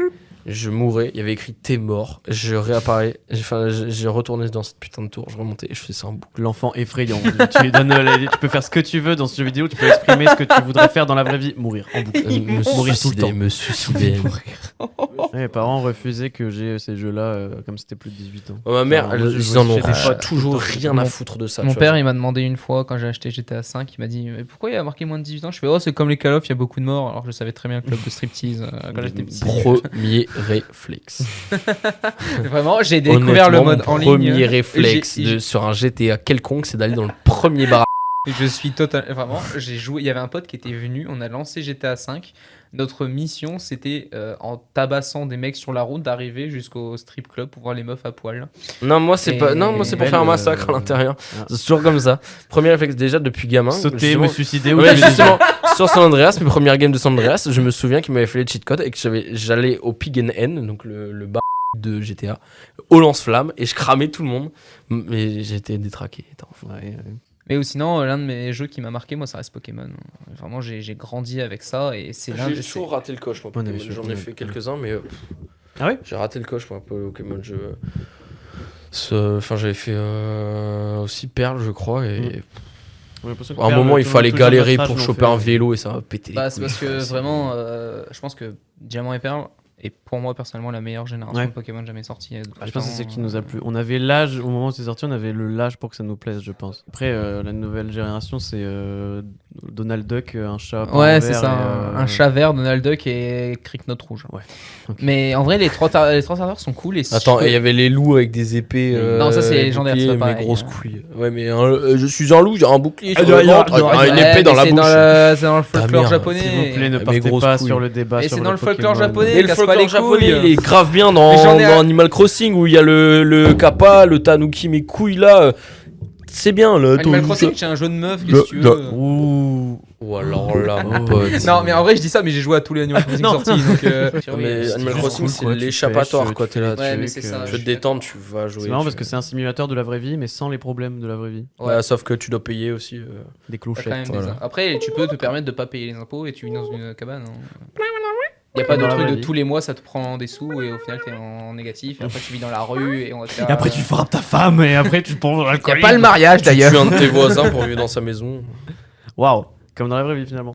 je mourais, il y avait écrit t'es mort, je réapparais, j'ai retourné dans cette putain de tour, je remontais et je faisais ça en boucle. L'enfant effrayant. tu lui donnes tu peux faire ce que tu veux dans ce jeu vidéo, tu peux exprimer ce que tu voudrais faire dans la vraie vie, mourir en boucle. Mourir tout le temps. Me suicider. Mes parents refusaient que j'ai ces jeux-là comme c'était plus de 18 ans. Ma mère, Enfin, moi, je ils jouais en ont chez des potes toujours tout le temps. rien à foutre de ça. Mon tu vois. père, il m'a demandé une fois quand j'ai acheté GTA 5, il m'a dit mais pourquoi il a marqué moins de 18 ans? Je fais oh, c'est comme les Call of, il y a beaucoup de morts. Alors que je savais très bien le club de striptease quand j'étais petit. Premier réflexe. Vraiment, j'ai découvert le Honnêtement, mode en mon ligne. premier réflexe J'ai- sur un GTA quelconque, c'est d'aller dans le premier bar. Et je suis totalement. Vraiment, j'ai joué. Il y avait un pote qui était venu. On a lancé GTA 5. Notre mission, c'était en tabassant des mecs sur la route d'arriver jusqu'au strip club pour voir les meufs à poil. Non, moi c'est Et pas. Non, moi c'est pour belle, faire un massacre à l'intérieur. ah. C'est toujours comme ça. Premier réflexe déjà depuis gamin. Sauter, justement- me suicider ou Ouais, tuer des justement, sur San Andreas, mes premières games de San Andreas, je me souviens qu'il m'avait fait les cheat codes et que j'allais au Pig and Hen, donc le bar de GTA, au lance-flamme, et je cramais tout le monde. Mais j'étais détraqué. étant enfant. gens. Ouais. Mais ou sinon, l'un de mes jeux qui m'a marqué, moi, ça reste Pokémon. Vraiment, j'ai grandi avec ça et c'est l'un J'ai de toujours raté le coche, moi. On Pokémon. avait J'en ai ouais. fait quelques-uns, mais Ah ouais j'ai raté le coche, moi, Pokémon. Enfin, j'avais fait aussi Perle, je crois, et J'ai l'impression que à un Perle, moment, il tout- fallait tout le jeune galérer notre âge pour l'ont choper fait. un vélo et ça va péter. Bah, les c'est couilles. parce que C'est- vraiment, je pense que Diamant et Perle est pour moi personnellement la meilleure génération Ouais. de Pokémon jamais sortie. Je pense que c'est celle qui nous a plu. On avait l'âge, au moment où c'est sorti, on avait le l'âge pour que ça nous plaise, je pense. Après, la nouvelle génération, c'est Donald Duck, un chat. pas en Ouais, c'est verre ça. et, Un chat vert, Donald Duck et Cricknote rouge. Ouais. Ok. Mais en vrai, les trois serveurs sont cool. Et si Attends, je et peux- il y avait les loups avec des épées. Non, ça, c'est et légendaire, boucliers, c'est pas mais pareil, grosses hein. couilles. Ouais, mais je suis un loup, j'ai un bouclier sur Ah, le non, ventre, non, une Ouais, épée dans mais la c'est bouche. c'est dans le folklore merde. japonais. S'il vous plaît, ne Mais partez grosses pas couilles. sur le débat Et sur c'est le dans le folklore Pokémon. japonais. Mais le casse pas les folklore japonais, couilles. il est grave bien Mais j'en ai dans un- Animal Crossing où il y a le kappa, le tanuki, mes couilles là. C'est bien là. Animal tout- Crossing, c'est un jeu de meuf, Le- qu'est-ce que tu veux. Ouh. Ou alors là, mon pote. Non, mais en vrai, je dis ça, mais j'ai joué à tous les Animal Crossing Non. sortis. Donc, Mais c'est Animal juste Crossing, cool, c'est quoi. Tu l'échappatoire pêches, quoi. tu T'es là, fais Ouais, des mais trucs, c'est ça, tu veux te détendre, tu vas jouer. C'est marrant tu- parce que c'est un simulateur de la vraie vie, mais sans les problèmes de la vraie vie. Bah, sauf que tu dois payer aussi. Des T'as quand même clochettes. des- voilà. Après, tu peux te permettre de pas payer les impôts et tu vis dans une cabane. Il n'y a pas de Dans la truc vraie de vie. tous les mois, ça te prend des sous et au final t'es en négatif. Et après, tu vis dans la rue et on va te faire. Et après, tu frappes ta femme et après, tu prends Il n'y l'alcool. a pas le mariage Tu d'ailleurs. tues un de tes voisins pour vivre dans sa maison. Waouh. Comme dans la vraie vie, finalement.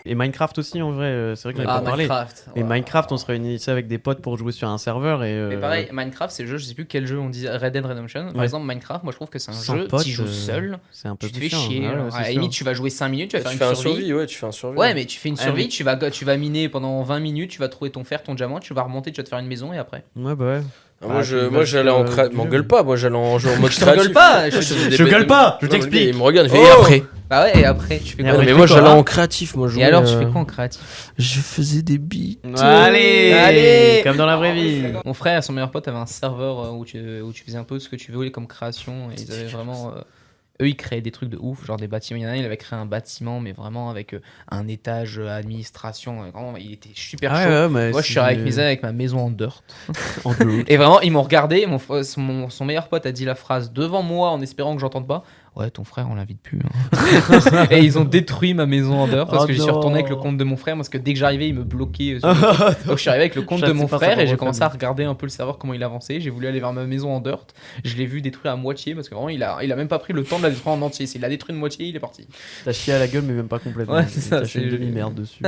Et Minecraft aussi, en vrai, c'est vrai que j'en ai Ah, pas parlé. Minecraft. Et Ouais. Minecraft, on se réunissait avec des potes pour jouer sur un serveur et. Mais pareil, Minecraft, c'est le jeu, je sais plus quel jeu on dit, Red Dead Redemption. Par Ouais. exemple, Minecraft, moi je trouve que c'est un Sans jeu, potes, tu joues seul, c'est un peu tu te plus fais chiant, chier. hein, genre. ouais, c'est À la sûr. limite, tu vas jouer 5 minutes, tu vas Tu faire fais une un survie. survie, ouais, tu fais un survie. Ouais, mais tu fais une Ah, survie, mais- tu vas miner pendant 20 minutes, tu vas trouver ton fer, ton diamant, tu vas remonter, tu vas te faire une maison et après. Ouais, bah ouais. Ah, moi, Ah, je, tu moi vas j'allais en sur, créatif. M'engueule pas, moi j'allais en jeu en mode Je t'engueule créatif. pas, je Je te faisais dis- des gueule bêtes- pas, je Non, mais t'explique. il me regarde, il fait Oh et après. Bah ouais, et après, tu fais Et quoi après, Mais tu moi fais j'allais quoi, en créatif, moi je Et jouais, alors, tu fais quoi en créatif? Je faisais des beats. Allez, Allez. comme dans la vraie vie. Mon frère et son meilleur pote avaient un serveur où tu faisais un peu ce que tu voulais comme création et ils avaient vraiment eux ils créaient des trucs de ouf, genre des bâtiments. Il y en a un, il avait créé un bâtiment mais vraiment avec un étage administration, vraiment il était super chaud. mais Moi je suis avec mes amis avec ma maison en dirt. en deux. Et vraiment ils m'ont regardé, son meilleur pote a dit la phrase devant moi en espérant que j'entende pas. Ouais, ton frère, on l'invite plus. Hein. Et ils ont détruit ma maison en dirt parce Oh que j'y suis non. retourné avec le compte de mon frère parce que dès que j'arrivais, il me bloquait. Sur le compte. Donc je suis arrivé avec le compte Je de sais mon pas, frère ça et j'ai va commencé refaire. à regarder un peu le serveur comment il avançait. J'ai voulu aller vers ma maison en dirt. Je l'ai vu détruire à moitié parce que vraiment il a même pas pris le temps de la détruire en entier. Il l'a détruit de moitié, il est parti. T'as chié à la gueule, mais même pas complètement. Ouais, c'est ça, T'as fait c'est- une demi-merde dessus.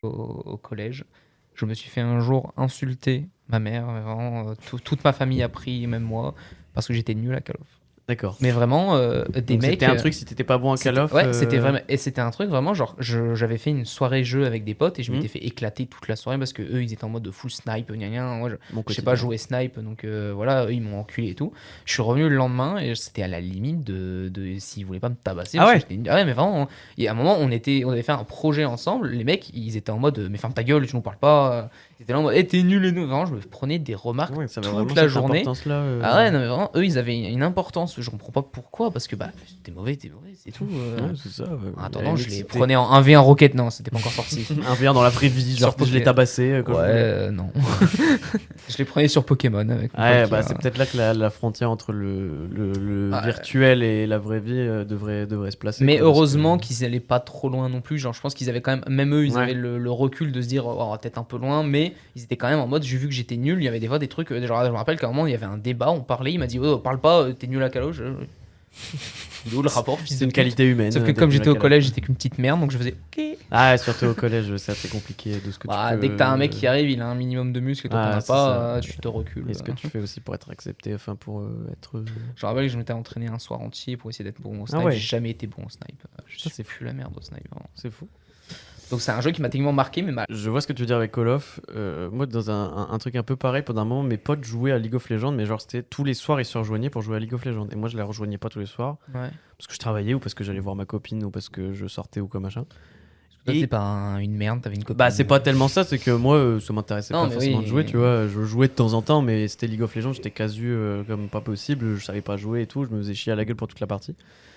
Au collège, je me suis fait un jour insulter ma mère. Vraiment, toute ma famille a pris, même moi, parce que j'étais nul à Call of. D'accord. Mais vraiment, des Donc mecs. C'était un truc, si t'étais pas bon à Call of. Ouais, c'était vraiment. Et c'était un truc vraiment genre. J'avais fait une soirée jeu avec des potes et je m'étais fait éclater toute la soirée parce que eux ils étaient en mode de full snipe, gna gna. Moi, je sais pas jouer snipe donc voilà, eux ils m'ont enculé et tout. Je suis revenu le lendemain et c'était à la limite de s'ils voulaient pas me tabasser. Ah parce ouais. que j'étais- ah ouais, mais vraiment. Il y a un moment, on avait fait un projet ensemble. Les mecs ils étaient en mode mais ferme ta gueule, tu nous parles pas. Ils étaient là en mode t'es nul et nous. Vraiment, je me prenais des remarques Ouais, ça avait toute vraiment la cette journée. importance-là, Ah ouais, non mais vraiment, eux ils avaient une importance. Je comprends pas pourquoi parce que bah t'es mauvais, c'est tout. Ouais, c'est ça. ouais. En À attendant, la je limite, les c'était prenais en 1v1 Rocket. Non, c'était pas encore sorti. Un verre dans la vraie vie, genre Sur je l'ai Poké- tabassé. Quand je voulais. Non. je les prenais sur Pokémon avec mon Ouais, pote, bah c'est peut-être là que la frontière entre le Ouais. virtuel et la vraie vie devrait se placer. Mais quoi, parce heureusement que- qu'ils allaient pas trop loin non plus. Genre, je pense qu'ils avaient quand même eux, ils Ouais. avaient le recul de se dire, oh, on va peut-être un peu loin, mais ils étaient quand même en mode, j'ai vu que j'étais nul. Il y avait des fois des trucs, genre, je me rappelle qu'à un moment, il y avait un débat, on parlait, il m'a dit, oh, parle pas, t'es nul à Calo. D'où le rapport, fils C'est de une pute. qualité humaine. Sauf que comme j'étais au collège, j'étais qu'une petite merde, donc je faisais, ok. Ah, surtout au collège, c'est assez compliqué de ce que Bah, tu peux. dès que t'as un mec qui arrive, il a un minimum de muscles et toi Ah, t'en as c'est pas, ça. tu te recules. Et ce que tu fais aussi pour être accepté, enfin pour être. Je me rappelle que je m'étais entraîné un soir entier pour essayer d'être bon au snipe. Ah ouais. J'ai jamais été bon au snipe. Je Ça, sais plus la merde au snipe. Vraiment. C'est fou. Donc c'est un jeu qui m'a tellement marqué, mais Je vois ce que tu veux dire avec Call of. Moi, dans un truc un peu pareil, pendant un moment, mes potes jouaient à League of Legends, mais genre, c'était tous les soirs, ils se rejoignaient pour jouer à League of Legends. Et moi, je les rejoignais pas tous les soirs, ouais. parce que je travaillais, ou parce que j'allais voir ma copine, ou parce que je sortais, ou quoi machin. Toi, Et- t'es pas une merde, t'avais une copine. Bah, c'est pas tellement ça, c'est que moi, ça m'intéressait Non, pas mais forcément oui. de jouer, tu vois. Je jouais de temps en temps, mais c'était League of Legends, j'étais casu comme pas possible, je savais pas jouer et tout, je me faisais chier à la gueule pour toute la partie.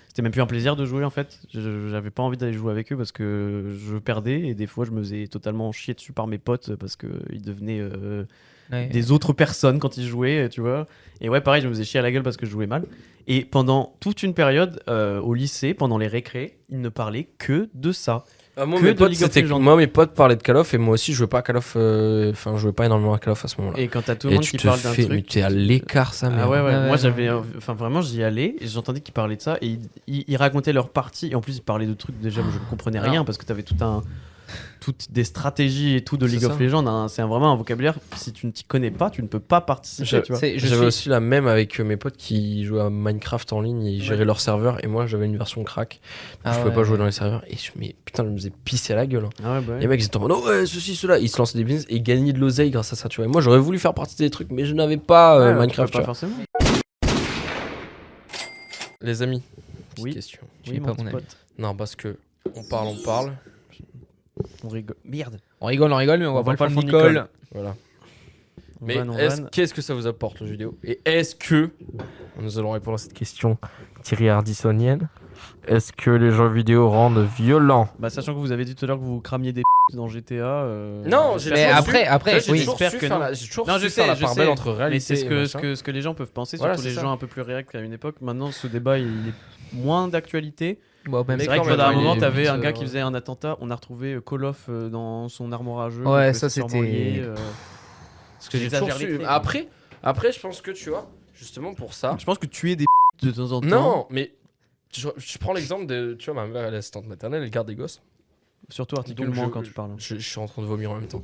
C'était même plus un plaisir de jouer en fait. J'avais pas envie d'aller jouer avec eux parce que je perdais et des fois je me faisais totalement chier dessus par mes potes parce qu'ils devenaient Ouais. des autres personnes quand ils jouaient, tu vois. Et ouais, pareil, je me faisais chier à la gueule parce que je jouais mal. Et pendant toute une période au lycée, pendant les récrés, ils ne parlaient que de ça. moi, que mes de potes, League of c'était Legends. moi, mes potes parlaient de Call of et moi aussi, je jouais pas à Call of. Enfin, je jouais pas énormément à Call of à ce moment-là. Et quand t'as tout le Et monde tu qui te parle d'un fais, mais truc. tu es à l'écart, ça, merde. Ah ouais, Ouais, moi ouais, j'avais. ouais. Enfin, vraiment, j'y allais et j'entendais qu'ils parlaient de ça et ils racontaient leur partie. Et en plus, ils parlaient de trucs déjà, moi, je ne comprenais rien Alors. parce que t'avais toutes des stratégies et tout de C'est League of ça. Legends. Hein. C'est vraiment un vocabulaire. Si tu ne t'y connais pas, tu ne peux pas participer. Je- Tu vois. J'avais aussi la même avec mes potes qui jouaient à Minecraft en ligne, ils géraient leur serveur et moi j'avais une version crack. Ah Je pouvais pas ouais. jouer dans les serveurs et mais putain, je me faisais pisser à la gueule. Hein. Ah ouais, bah ouais. Les mecs ils étaient en mode oh ouais, ceci, cela. Ils se lançaient des business et ils gagnaient de l'oseille grâce à ça, tu vois. Et moi j'aurais voulu faire partie des trucs, mais je n'avais pas Ouais, Minecraft, pas tu vois. forcément. Les amis, petite Oui. question. J'ai Oui, pas mon mon petit avis. pote. Non, parce que on parle. On rigole. Merde. On rigole, mais on va pas le pas faire le fond de Nicole. Voilà. On Mais vanne, on est-ce- vanne. qu'est-ce que ça vous apporte le jeu vidéo? Et est-ce que, nous allons répondre à cette question Thierry Ardissonienne, est-ce que les jeux vidéo rendent violents? Bah, sachant que vous avez dit tout à l'heure que vous cramiez des dans GTA. Non, j'espère Mais que- après, j'ai oui. toujours j'espère su que faire non. la, j'ai toujours Non, su je faire sais, la je part sais. belle entre Mais réalité c'est ce et que, machin. ce que les gens peuvent penser, Voilà, surtout c'est les ça. gens un peu plus réac qu'à une époque. Maintenant, ce débat, il est moins d'actualité. Bon, même Mais C'est vrai quand que même, pendant un il est moment, vite, t'avais un gars ouais. qui faisait un attentat. On a retrouvé Call of dans son armoire à jeu. Ouais, donc, ça, c'est sûrement c'était- lié, Parce que j'ai toujours j'exagère les su. traits, Après, je pense que tu vois, justement pour ça. Je pense que tuer des de temps en temps. Non, mais je prends l'exemple de. Tu vois, ma mère, elle est assistante maternelle, elle garde des gosses. Surtout Donc, articule-moi quand tu parles. Je suis en train de vomir en même temps.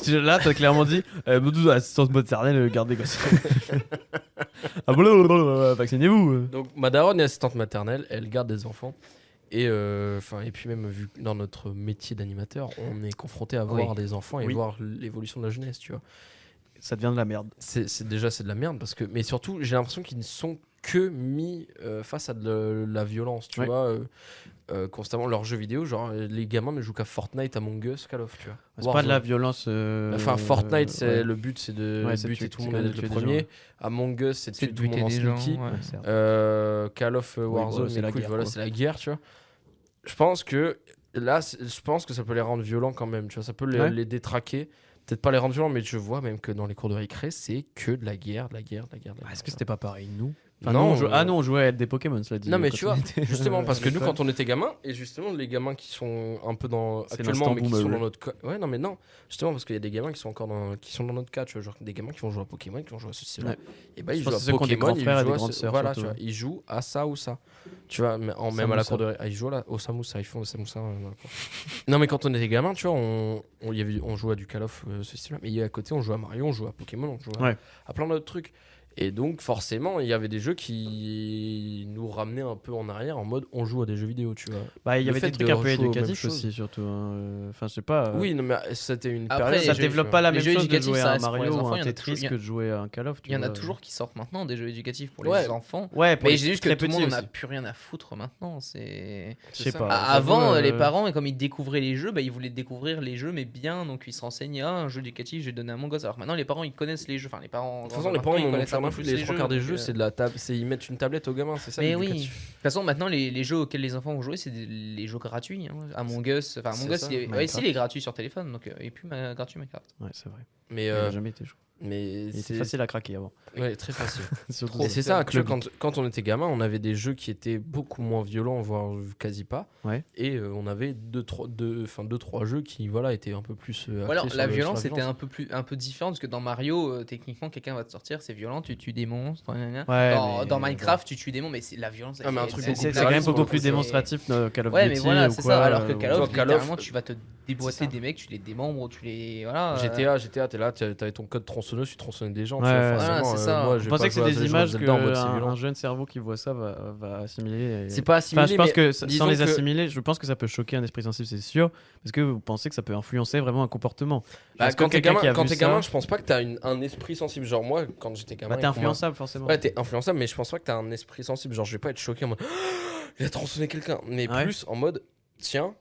Là, t'as clairement dit assistance maternelle, garde des gosses. Ah blablabla, vaccinez-vous. Donc, ma daronne est assistante maternelle, elle garde des enfants. Et, et puis même vu que dans notre métier d'animateur, on est confronté à voir Oui. des enfants et Oui. voir l'évolution de la jeunesse, tu vois. Ça devient de la merde. C'est de la merde parce que, mais surtout, j'ai l'impression qu'ils ne sont que mis face à de la violence, tu Ouais. vois. Constamment leurs jeux vidéo, genre les gamins ne jouent qu'à Fortnite, Among Us, Call of, tu vois. C'est pas de la Warzone. violence. Enfin, Fortnite, c'est ouais. le but, c'est de Ouais, c'est buter de tout le tuer- monde et c'est d'être de le tuer des premier. gens. Among Us, c'est de C'est tuer de tout le monde buter en des gens. sneaky. Ouais. certes. Call of Warzone, c'est les la couilles, guerre, voilà, quoi. c'est la guerre, tu vois. Je pense que là, je pense que ça peut les rendre violents quand même, tu vois. Ça peut Ouais. les détraquer. Peut-être pas les rendre violents, mais je vois même que dans les cours de récré, c'est que de la guerre, de la guerre, de la guerre. De la guerre, Est-ce que tu c'était pas pareil, nous vois. Nous, on jouait à des Pokémon, cela dit. Non, mais quand tu on vois, était- justement, parce à que nous, l'école. quand on était gamins, et justement, les gamins qui sont un peu dans. C'est Actuellement, l'instant mais qui boomer. sont dans notre. Ouais, non, mais non. Justement, parce qu'il y a des gamins qui sont encore qui sont dans notre cas, tu vois. Genre des gamins qui vont jouer à Pokémon, qui vont jouer à ceci, là. Ouais. Et bah, Je ils pense jouent que à c'est ceux qui ont des Pokémon, grands frères et ils jouent des à grandes sœurs, voilà, tu surtout. vois. Ils jouent à ça ou ça. Tu vois, même à la Samoussa. cour de. Ils jouent là, au Samoussa, ils font le Samoussa. Dans la cour. Non, mais quand on était gamins, tu vois, on jouait à du Call of, ceci, là. Mais à côté, on jouait à Mario, on jouait à Pokémon, on jouait Ouais. à plein d'autres trucs. Et donc, forcément, il y avait des jeux qui nous ramenaient un peu en arrière en mode on joue à des jeux vidéo, tu vois. Bah, il y Le avait fait des trucs de un peu rejouer aux mêmes éducatifs choses. aussi, surtout. Hein. Enfin, je sais pas. Oui, non, mais c'était une Après, période. Ça les jeux- développe pas la les même jeux chose de éducatifs, jouer ça à un reste pour Mario les ou enfants, un il y en a Tetris toujours- que de jouer à un Call of. tu Il y en a vois. toujours qui sortent maintenant des jeux éducatifs pour Ouais. les enfants. Ouais, pour Mais les j'ai juste que très tout le monde petits n'en a aussi. plus rien à foutre maintenant. C'est. Je sais ça. pas. Avant, j'avoue, les parents, et comme ils découvraient les jeux, bah, ils voulaient découvrir les jeux, mais bien. Donc ils se renseignaient. Ah, un jeu éducatif, j'ai donné à mon gosse. Alors maintenant, les parents, ils connaissent les jeux. Enfin, les parents. De toute façon, les parents, ils ils m'ont connaissent fait un peu un peu plus les trois quarts des donc, jeux, c'est de la table. Ils mettent une tablette au gamin, c'est ça. Mais oui. De l'éducatif. toute façon, maintenant, les jeux auxquels les enfants vont jouer, c'est les jeux gratuits. Hein. Among Us. Enfin, Among C'est Us, ça, Minecraft. il est gratuit sur téléphone. Donc, et puis, gratuit Minecraft. Ouais, c'est vrai. Mais, Il a jamais été joué. mais Il était c'est facile à craquer avant. Ouais, très facile. Surtout Et c'est ça, tu Club. vois, quand on était gamin, on avait des jeux qui étaient beaucoup moins violents, voire quasi pas. Ouais. Et on avait deux, trois jeux qui voilà, étaient un peu plus. Voilà, axés sur la le- sur violence était violence. un peu différente parce que dans Mario, techniquement, quelqu'un va te sortir, c'est violent, tu tues des monstres. Gna, gna. Ouais, dans mais Minecraft, tu tues des monstres, mais c'est la violence. Ah, mais un truc C'est beaucoup c'est plus quand même réaliste, beaucoup pour le plus coup, démonstratif Call of Ouais, Duty mais voilà, ou c'est quoi, ça. Alors que ou- Call of, Call of, littéralement, tu vas te déboîter ça. des mecs, tu les démembres, tu les. Voilà. GTA, t'es là, t'avais ton code tronçonneuse, tu tronçonnais des gens. Ouais, tu vois, ouais, forcément, voilà, c'est ça. moi, Je vais pensais pas que c'est jouer à des The Legend of images Zelda en mode, c'est qu'un violent. jeune cerveau qui voit ça va assimiler. et- C'est pas Enfin, assimilé, je pense mais que sans disons les que- assimiler, je pense que ça peut choquer un esprit sensible, c'est sûr. Parce que vous pensez que ça peut influencer vraiment un comportement. Bah, Parce que quand t'es quelqu'un gamin, qui a quand vu t'es ça- gamin, je pense pas que t'as un esprit sensible. Genre moi, quand j'étais gamin, Bah, t'es et qu'on m'a- influençable forcément. Ouais, t'es influençable, mais je pense pas que t'as un esprit sensible. Genre, je vais pas être choqué en mode il a tronçonné quelqu'un, mais Ouais. plus en mode tiens,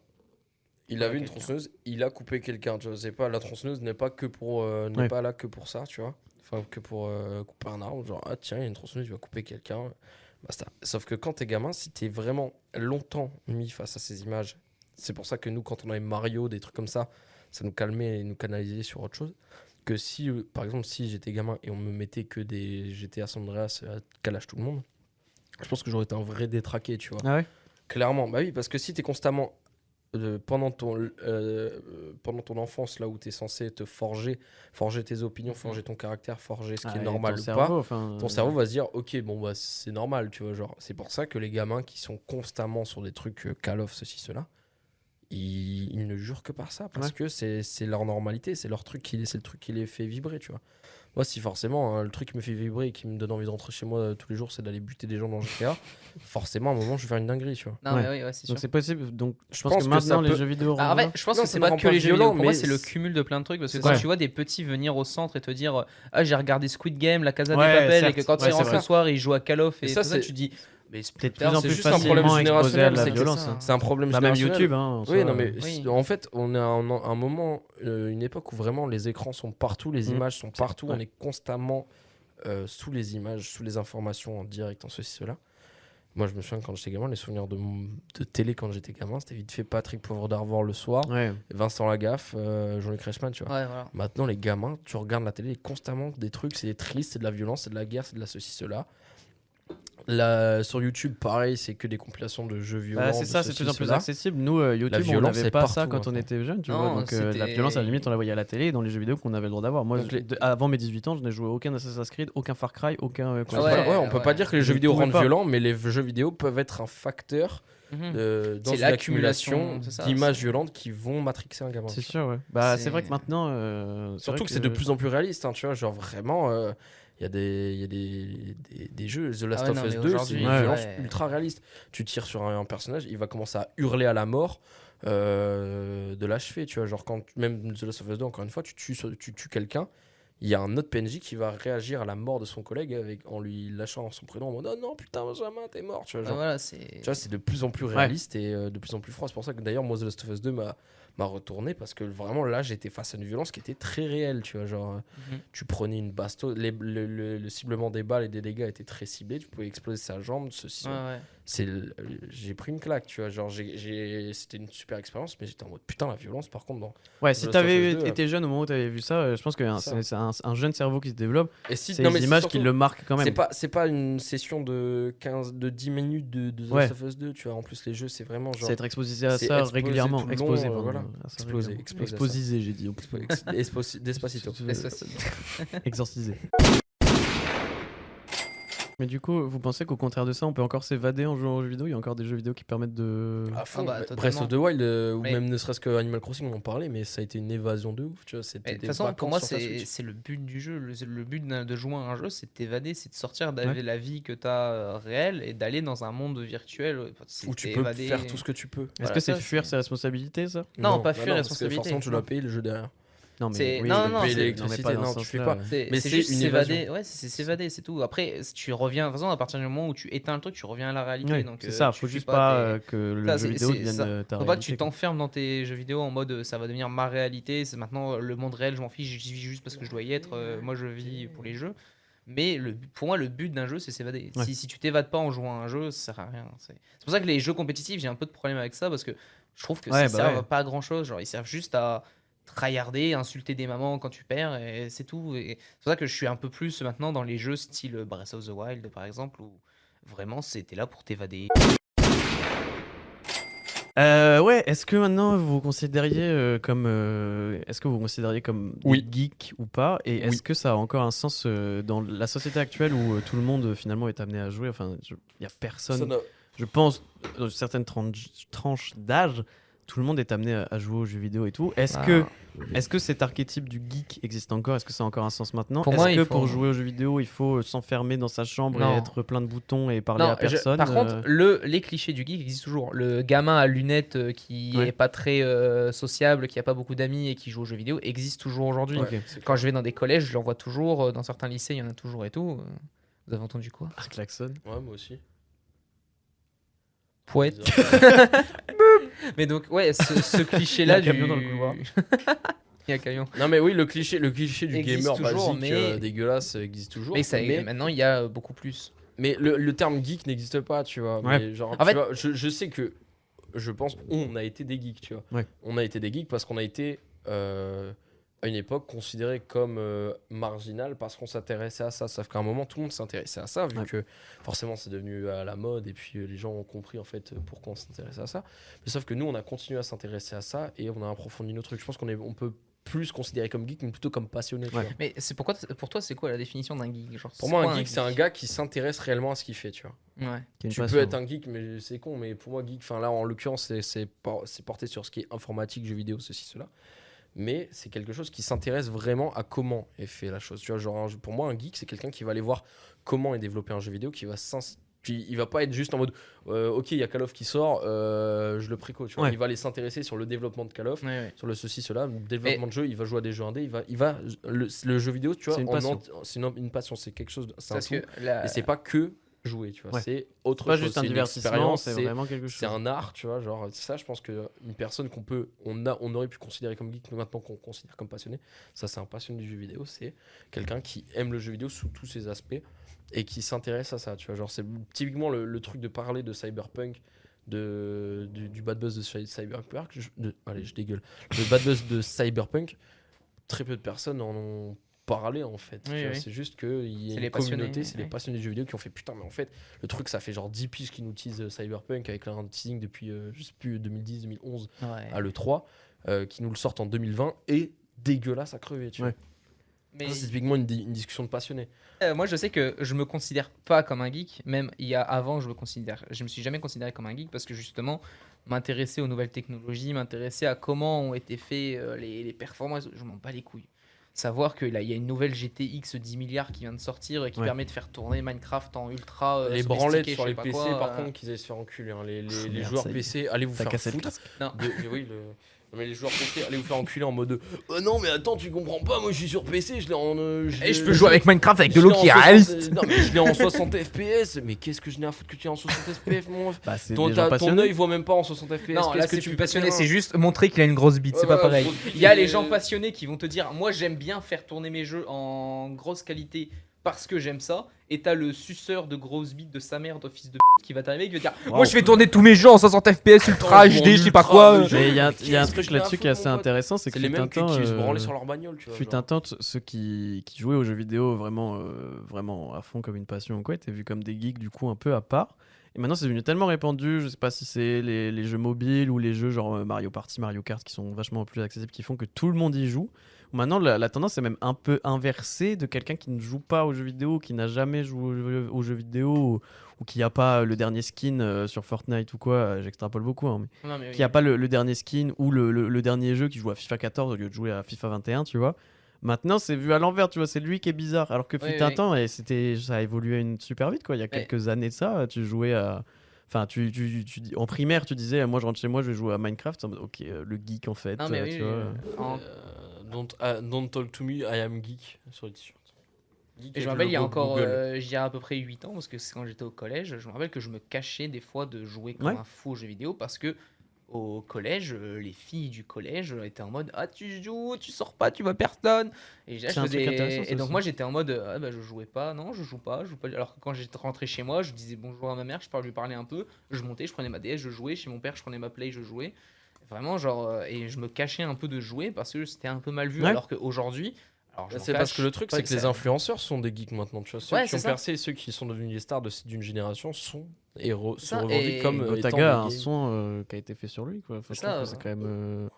il a Ouais, vu une quelqu'un. tronçonneuse, il a coupé quelqu'un. Tu vois, c'est pas la tronçonneuse n'est pas que pour n'est Ouais. pas là que pour ça, tu vois. Enfin, que pour couper un arbre. Genre, ah tiens, il y a une tronçonneuse, il va couper quelqu'un. Basta. Sauf que quand t'es gamin, si t'es vraiment longtemps mis face à ces images, c'est pour ça que nous, quand on avait Mario, des trucs comme ça nous calmait et nous canalisait sur autre chose. Que si, par exemple, si j'étais gamin et on me mettait que des GTA San Andreas calage tout le monde, je pense que j'aurais été un vrai détraqué, tu vois. Ah ouais. Clairement, bah oui, parce que si t'es constamment pendant ton enfance, là où tu es censé te forger tes opinions, forger ton caractère, forger ce qui est normal ou pas, ton cerveau va se dire ok, bon, bah, c'est normal, tu vois. Genre, c'est pour ça que les gamins qui sont constamment sur des trucs Call of, ceci, cela, ils ne jurent que par ça parce que c'est leur normalité, c'est le truc qui les fait vibrer, tu vois. Moi, si forcément le truc qui me fait vibrer et qui me donne envie de rentrer chez moi tous les jours, c'est d'aller buter des gens dans GTA, forcément à un moment je vais faire une dinguerie, tu vois. Non, mais oui, c'est sûr. Donc c'est possible. Donc je pense pense que que maintenant ça les peut- jeux vidéo. Ah, en fait, je pense Non, que ça c'est ne pas rend que pas les jeux violent, vidéo. Pour moi, mais c'est le c'est- cumul de plein de trucs. Parce que C'est quand ça. tu vois des petits venir au centre et te dire ah, j'ai regardé Squid Game, La Casa de Ouais, Papel, et certes. que quand Ouais, ils c'est rentrent vrai. le soir, ils jouent à Call of et Et ça, tout ça, c'est- tu dis. Mais Peut-être plus en c'est plus juste un problème facilement exposé à générationnel, la c'est que violence. hein. C'est un problème Bah, même générationnel. YouTube, hein, en Oui, soi, non, mais oui. en fait, on est à un moment, une époque où vraiment les écrans sont partout, les images sont partout, ouais. on est constamment sous les images, sous les informations en direct, en ceci, cela. Moi, je me souviens quand j'étais gamin, les souvenirs de télé quand j'étais gamin, c'était vite fait Patrick Poivre d'Arvor le soir, Ouais. Vincent Lagaffe, Jean-Luc Reichmann, tu vois. Ouais, voilà. Maintenant, les gamins, tu regardes la télé, constamment des trucs, c'est triste, c'est de la violence, c'est de la guerre, c'est de la ceci, cela. Là, sur YouTube, pareil, c'est que des compilations de jeux violents. Bah, c'est ça, c'est de ceci, plus en plus cela. accessible. Nous, YouTube, on violence n'avait est pas ça partout, quand on maintenant. était jeune, tu Non, vois. Donc la c'était- violence, à la limite, on la voyait à la télé et dans les jeux vidéo qu'on avait le droit d'avoir. Moi, Donc les- avant mes 18 ans, je n'ai joué aucun Assassin's Creed, aucun Far Cry, aucun. Ouais, quoi que ce soit. ouais, on peut ouais. pas dire que les Je jeux vidéo pouvais rendent pas. violents, mais les jeux vidéo peuvent être un facteur Mhm. dans C'est une l'accumulation, accumulation c'est ça, d'images c'est- violentes qui vont matrixer un gamin. C'est sûr, ouais. Bah, C'est- c'est vrai que maintenant. Surtout que c'est de plus en plus réaliste, hein, tu vois, genre vraiment, il y a des jeux, The Last Ah ouais, of non, Us mais 2, c'est aujourd'hui, une ouais. violence Ouais. ultra réaliste. Tu tires sur un personnage, il va commencer à hurler à la mort, de l'achever, tu vois, genre quand même The Last of Us 2, encore une fois, tu tues quelqu'un, il y a un autre PNJ qui va réagir à la mort de son collègue en lui lâchant son prénom en mode oh non putain Benjamin t'es mort, tu vois, Ah, genre, voilà, c'est. tu vois, c'est de plus en plus réaliste et de plus en plus froid. C'est pour ça que d'ailleurs, moi, The Last of Us 2 m'a retourné parce que vraiment là, j'étais face à une violence qui était très réelle. Tu vois, genre, Mhm. tu prenais une bastos, le ciblement des balles et des dégâts était très ciblé. Tu pouvais exploser sa jambe, ceci. Ouais, ouais. J'ai pris une claque, tu vois. Genre, c'était une super expérience, mais j'étais en mode putain, la violence, par contre, dans. Ouais, The si Last t'avais of Us 2, été jeune au moment où t'avais vu ça, je pense que Ça. c'est un jeune cerveau qui se développe. Et si, C'est non, mais les images surtout- qui le marquent quand même. C'est pas une session de 10 minutes de The Ouais. Last of Us 2, tu vois. En plus, les jeux, c'est vraiment genre. C'est être exposé à c'est ça exposé régulièrement. tout le long, Exposé, pardon, voilà. à ça Exposé, régulièrement. exposé à ça. Exposisé, j'ai dit. Despacito. Exorcisé. Mais du coup, vous pensez qu'au contraire de ça, on peut encore s'évader en jouant aux jeux vidéo? Il y a encore des jeux vidéo qui permettent de. À fond, bah, Breath of the Wild, ou Mais- même ne serait-ce que Animal Crossing, on en parlait, mais ça a été une évasion de ouf, tu vois. C'était Mais de des toute façon, pour vacances moi, sur ta c'est Switch. c'est le but du jeu. Le but de jouer à un jeu, c'est de t'évader, c'est de sortir de Ouais. la vie que tu as réelle et d'aller dans un monde virtuel Où tu peux faire tout ce que tu peux. Est-ce Voilà, que c'est ça, fuir c'est- ses responsabilités, ça? Non, pas fuir parce que responsabilité, forcément, tu non. dois payer le jeu derrière. Non, C'est- oui, non, oui, non, oui, c'est- mais l'électricité, pas dans non, ce tu fais sens-là, pas. ouais. Mais C'est c'est juste une s'évader. évasion. Ouais, c'est s'évader, c'est tout. Après, si tu reviens, de toute façon, à partir du moment où tu éteins le truc, tu reviens à la réalité. Ouais, Donc, c'est ça, tu faut fuis juste pas tes- que le Ça, jeu c'est- vidéo c'est devienne ça. ta Faut pas que réalité. tu t'enfermes dans tes jeux vidéo en mode ça va devenir ma réalité. C'est maintenant le monde réel, je m'en fiche, j'y vis juste parce que je dois y être. Moi, je vis pour les jeux. Mais pour moi, le but d'un jeu, c'est s'évader. Ouais. Si tu t'évades pas en jouant à un jeu, ça sert à rien. C'est pour ça que les jeux compétitifs, j'ai un peu de problème avec ça parce que je trouve que Ouais, ça bah sert ouais. pas à grand chose. Genre, ils servent juste à tryharder, insulter des mamans quand tu perds et c'est tout. Et c'est pour ça que je suis un peu plus maintenant dans les jeux style Breath of the Wild par exemple où vraiment c'était là pour t'évader. Ouais, est-ce que maintenant vous vous considériez comme est-ce que vous vous considériez comme des Oui. geeks ou pas, et est-ce Oui. que ça a encore un sens dans la société actuelle où tout le monde finalement est amené à jouer, enfin il y a personne, je pense dans certaines tranches d'âge, tout le monde est amené à jouer aux jeux vidéo et tout. Est-ce que cet archétype du geek existe encore? Est-ce que ça a encore un sens maintenant? Pour Est-ce moi, que il faut- pour jouer aux jeux vidéo, il faut s'enfermer dans sa chambre Non. et être plein de boutons et parler à personne? Par contre, les clichés du geek existent toujours. Le gamin à lunettes qui Ouais. est pas très sociable, qui a pas beaucoup d'amis et qui joue aux jeux vidéo existe toujours aujourd'hui. Ok. Quand je vais dans des collèges, je l'en vois toujours. Dans certains lycées, il y en a toujours et tout. Vous avez entendu quoi? Ah, klaxon. Ouais, moi aussi. Poète. Mais donc, ouais, ce cliché-là Il y a un du. camion dans le couloir. Il y a un camion. Non, mais oui, le cliché du Existe gamer toujours, basique, mais- dégueulasse, existe toujours. Mais maintenant, il y a beaucoup plus. Mais le terme geek n'existe pas, tu vois. Ouais. Mais genre, En fait- tu vois, je sais que, je pense, on a été des geeks, tu vois. Ouais. On a été des geeks parce qu'on a été à une époque considéré comme marginal parce qu'on s'intéressait à ça. Sauf qu'à un moment, tout le monde s'intéressait à ça, vu que forcément c'est devenu à la mode et puis les gens ont compris en fait pourquoi on s'intéressait à ça. Mais sauf que nous, on a continué à s'intéresser à ça et on a approfondi nos trucs. Je pense on peut plus considérer comme geek, mais plutôt comme passionné. Tu vois. Mais c'est pour toi, c'est quoi la définition d'un geek? Genre, Pour c'est moi, quoi un geek, c'est un gars qui s'intéresse réellement à ce qu'il fait, tu vois. Ouais. Qui a une Tu passion. peux être un geek, mais c'est con. Mais pour moi, geek, enfin là, en l'occurrence, c'est porté sur ce qui est informatique, jeux vidéo, ceci, cela. Mais c'est quelque chose qui s'intéresse vraiment à comment est fait la chose. Tu vois, genre, pour moi, un geek, c'est quelqu'un qui va aller voir comment est développé un jeu vidéo, qui va il va pas être juste en mode ok, il y a Call of qui sort, je le préco. Tu vois. Ouais. Il va aller s'intéresser sur le développement de Call of, Ouais. sur le ceci, cela, le développement de jeu. Il va jouer à des jeux indés. Le jeu vidéo, tu vois, C'est une passion. c'est une passion, c'est quelque chose. C'est un Parce tout. que la- Et c'est pas que jouer, tu vois. Ouais. C'est autre Pas chose. juste un C'est une divertissement, expérience, c'est vraiment quelque chose. c'est un art, tu vois, genre ça je pense que une personne on aurait pu considérer comme geek, mais maintenant qu'on considère comme passionné, ça c'est un passionné du jeu vidéo, c'est quelqu'un qui aime le jeu vidéo sous tous ses aspects et qui s'intéresse à ça, tu vois, genre c'est typiquement le truc de parler de Cyberpunk, du bad buzz de Cyberpunk, allez je dégueule, le bad buzz de Cyberpunk, très peu de personnes en ont parlé en fait. Oui, Tu vois, oui. c'est juste qu'il y a C'est une les passionnés, communauté, c'est les ouais. passionnés de jeux vidéo qui ont fait putain, mais en fait, le truc ça fait genre 10 piges qu'ils nous teasent Cyberpunk avec un teasing depuis, je sais plus, 2010, 2011 Ouais. à l'E3, qui nous le sortent en 2020 et dégueulasse à crever, tu vois. Ouais. Mais Ça, c'est typiquement une discussion de passionnés. moi, je sais que je me considère pas comme un geek. Même avant, je me suis jamais considéré comme un geek parce que justement, m'intéresser aux nouvelles technologies, m'intéresser à comment ont été faits les performances, je m'en bats les couilles. Savoir que là, il y a une nouvelle GTX 10 milliards qui vient de sortir et qui Ouais. permet de faire tourner Minecraft en ultra. Les sur des branlettes stickers, sur je les sais pas PC, quoi, par contre, qu'ils aillent se faire enculer. Hein. Les Merde, joueurs ça y est. PC, allez vous T'as faire cassé le foutre. casque. Non. Oui, non, mais les joueurs PC, allez vous faire enculer en mode non, mais attends, tu comprends pas, moi je suis sur PC, je l'ai en. Et je peux jouer avec Minecraft avec de je l'ai l'eau en qui est 60 réaliste. Non, mais je l'ai en 60 FPS. Mais qu'est-ce que je n'ai à foutre que tu es en 60 FPS, mon ref? Bah, c'est Ton des gens œil passionnés. voit même pas en 60 FPS. Non, là Qu'est-ce que c'est tu plus peux passionné, faire c'est juste montrer qu'il a une grosse bite, c'est Ouais, pas voilà, pareil. grosse bite, Il y a les mais- gens passionnés qui vont te dire moi j'aime bien faire tourner mes jeux en grosse qualité parce que j'aime ça, et t'as le suceur de grosses bites de sa mère d'office de qui va t'arriver et qui va dire moi je fais tourner tous mes jeux en 60 FPS ultra Attends, HD, je sais pas ultra, quoi. mais Mais il y a un Qu'est-ce que truc je n'ai à là-dessus foutre, qui est assez mon pote intéressant, c'est que C'est les fut un mêmes qui temps, se branlaient sur leur bagnole, tu vois. fut genre. un temps, ceux qui jouaient aux jeux vidéo vraiment, vraiment à fond comme une passion ou quoi, étaient vus comme des geeks du coup un peu à part. Et maintenant c'est devenu tellement répandu, je sais pas si c'est les jeux mobiles ou les jeux genre Mario Party, Mario Kart qui sont vachement plus accessibles, qui font que tout le monde y joue. Maintenant la tendance est même un peu inversée de quelqu'un qui ne joue pas aux jeux vidéo, qui n'a jamais joué aux jeux vidéo ou qui a pas le dernier skin sur Fortnite ou quoi, j'extrapole beaucoup, hein, mais Non, mais qui a pas le dernier skin ou le dernier jeu, qui joue à FIFA 14 au lieu de jouer à FIFA 21, tu vois. Maintenant, c'est vu à l'envers, tu vois, c'est lui qui est bizarre. Alors que fut Oui, un oui. temps, et ça a évolué super vite, quoi. Il y a Mais- quelques années de ça, tu jouais à. Enfin, en primaire, tu disais, moi je rentre chez moi, je vais jouer à Minecraft. En mode, ok, le geek en fait. Non, mais oui, tu oui, vois. en- Don't talk to me, I am geek sur les t-shirts. Geek Et je avec me le rappelle, il y a logo encore, Google. je dirais à peu près 8 ans, parce que c'est quand j'étais au collège, je me rappelle que je me cachais des fois de jouer comme Ouais. un fou aux jeux vidéo, parce que au collège, les filles du collège étaient en mode ah tu joues, tu sors pas, tu vois personne. Et là, C'est un truc intéressant, ça et donc aussi. moi j'étais en mode ah, bah, je jouais pas, non je joue pas. Alors que quand j'étais rentré chez moi, je disais bonjour à ma mère, je lui parlais un peu, je montais, je prenais ma DS, je jouais. Chez mon père, je prenais ma Play, je jouais. Vraiment genre et je me cachais un peu de jouer parce que c'était un peu mal vu. Ouais. Alors qu'aujourd'hui, alors je m'en C'est parce cache que le truc, pas c'est que les ça- influenceurs sont des geeks maintenant. Tu vois, ceux Ouais, qui c'est ont ça. percé et ceux qui sont devenus les stars d'une génération sont Ça, revendiqués et comme étant Gotaga a un des geeks. son qui a été fait sur lui, quoi. Enfin, je C'est trouve ça, que c'est quand même.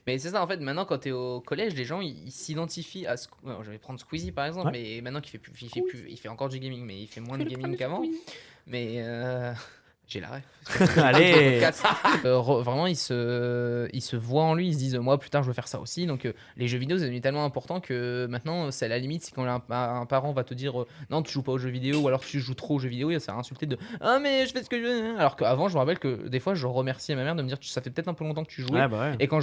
Mais c'est ça, en fait, maintenant quand t'es au collège, les gens ils s'identifient à. Ouais, je vais prendre Squeezie par exemple, Ouais. mais maintenant il fait encore du gaming, mais il fait moins de gaming qu'avant. Mais j'ai la ref. Allez. Vraiment, il se voit en lui, ils se disent moi plus tard je veux faire ça aussi. Donc les jeux vidéo c'est devenu tellement important que maintenant c'est à la limite, c'est quand un parent va te dire non tu joues pas aux jeux vidéo ou alors tu joues trop aux jeux vidéo, il va se faire insulter de ah mais je fais ce que je veux. Alors qu'avant je me rappelle que des fois je remerciais ma mère de me dire ça fait peut-être un peu longtemps que tu jouais. Ouais, bah ouais. Et quand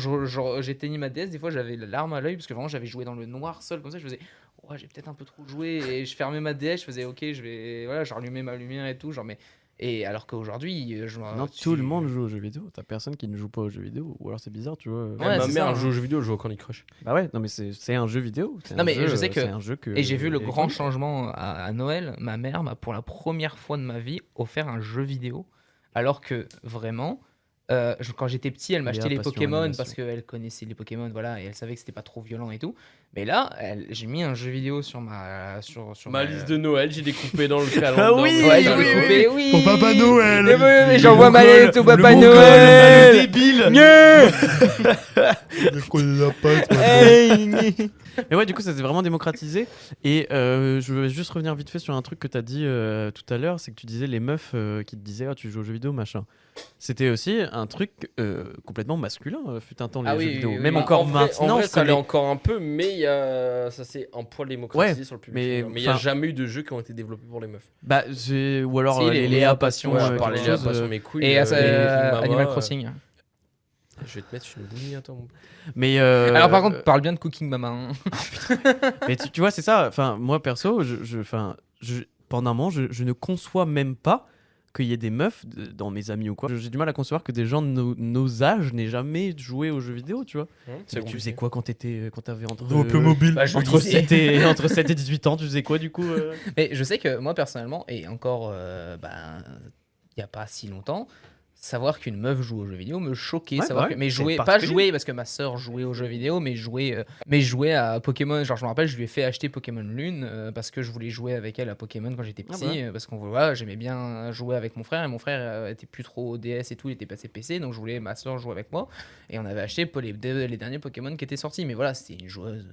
j'éteignais ma DS, des fois j'avais la larme à l'œil parce que vraiment j'avais joué dans le noir seul comme ça. Je faisais, ouais, j'ai peut-être un peu trop joué et je fermais ma DS. Je faisais, ok, je rallumais ma lumière et tout. Genre, mais et alors qu'aujourd'hui, Non, tout le monde joue aux jeux vidéo. T'as personne qui ne joue pas aux jeux vidéo. Ou alors c'est bizarre, tu vois. Ouais, Ma c'est mère ça, elle joue hein. aux jeux vidéo, elle joue au Candy Crush. Bah ouais, non mais c'est un jeu vidéo. C'est Non, un mais jeu, je sais que- c'est un jeu que. Et j'ai vu le les grand connu. changement à Noël. Ma mère m'a pour la première fois de ma vie offert un jeu vidéo. Alors que vraiment, Quand j'étais petit, elle m'achetait Léa, les passion, Pokémon animation. parce qu'elle connaissait les Pokémon, voilà, et elle savait que c'était pas trop violent et tout. Mais là, j'ai mis un jeu vidéo sur Ma liste de Noël, j'ai découpé dans le calendrier. Ah oui, Ouais, j'ai oui, découpé, oui. Pour Papa Noël. Mais j'envoie ma lettre au Papa Le Noël. débile. Je connais la patte, moi. Mais ouais, du coup, ça s'est vraiment démocratisé. Et je veux juste revenir vite fait sur un truc que tu as dit tout à l'heure, c'est que tu disais les meufs qui te disaient tu joues aux jeux vidéo, machin. C'était aussi un truc complètement masculin, fut un temps, les Ah jeux oui, vidéo. oui, oui. Même Bah, encore en vrai, maintenant, en vrai, je ça l'est connais- encore un peu, mais ça s'est un poil démocratisé Ouais, sur le public. mais, Mais il n'y a enfin- jamais eu de jeux qui ont été développés pour les meufs. Bah, ou alors Si, les les Léa Léa Passion, Passion, Ouais, je je parlais quelque de la chose, passion mes couilles. Et Mama, Animal Crossing. Je vais te mettre une bouillie, attends. Mais Alors par contre, parle bien de Cooking Mama. Hein. mais tu vois, c'est ça. Enfin, moi perso, pendant un moment, je ne conçois même pas qu'il y ait des meufs dans mes amis ou quoi. J'ai du mal à concevoir que des gens de nos âges n'aient jamais joué aux jeux vidéo, tu vois. Tu faisais quoi quand t'avais entre mobile. Bah, je entre lisais. 7 et 18 ans, tu faisais quoi du coup Mais je sais que moi personnellement, et encore, il n'y a pas si longtemps, savoir qu'une meuf joue aux jeux vidéo me choquait. Ouais, Savoir bah ouais, que, mais c'est jouer, pas particulier. jouer parce que ma sœur jouait aux jeux vidéo, mais jouer à Pokémon. Genre je me rappelle, je lui ai fait acheter Pokémon Lune parce que je voulais jouer avec elle à Pokémon quand j'étais Ah petit, bah. parce qu'on voilà, j'aimais bien jouer avec mon frère et mon frère était plus trop DS et tout, il était passé PC, donc je voulais ma sœur jouer avec moi et on avait acheté les derniers Pokémon qui étaient sortis. Mais voilà, c'était une joueuse.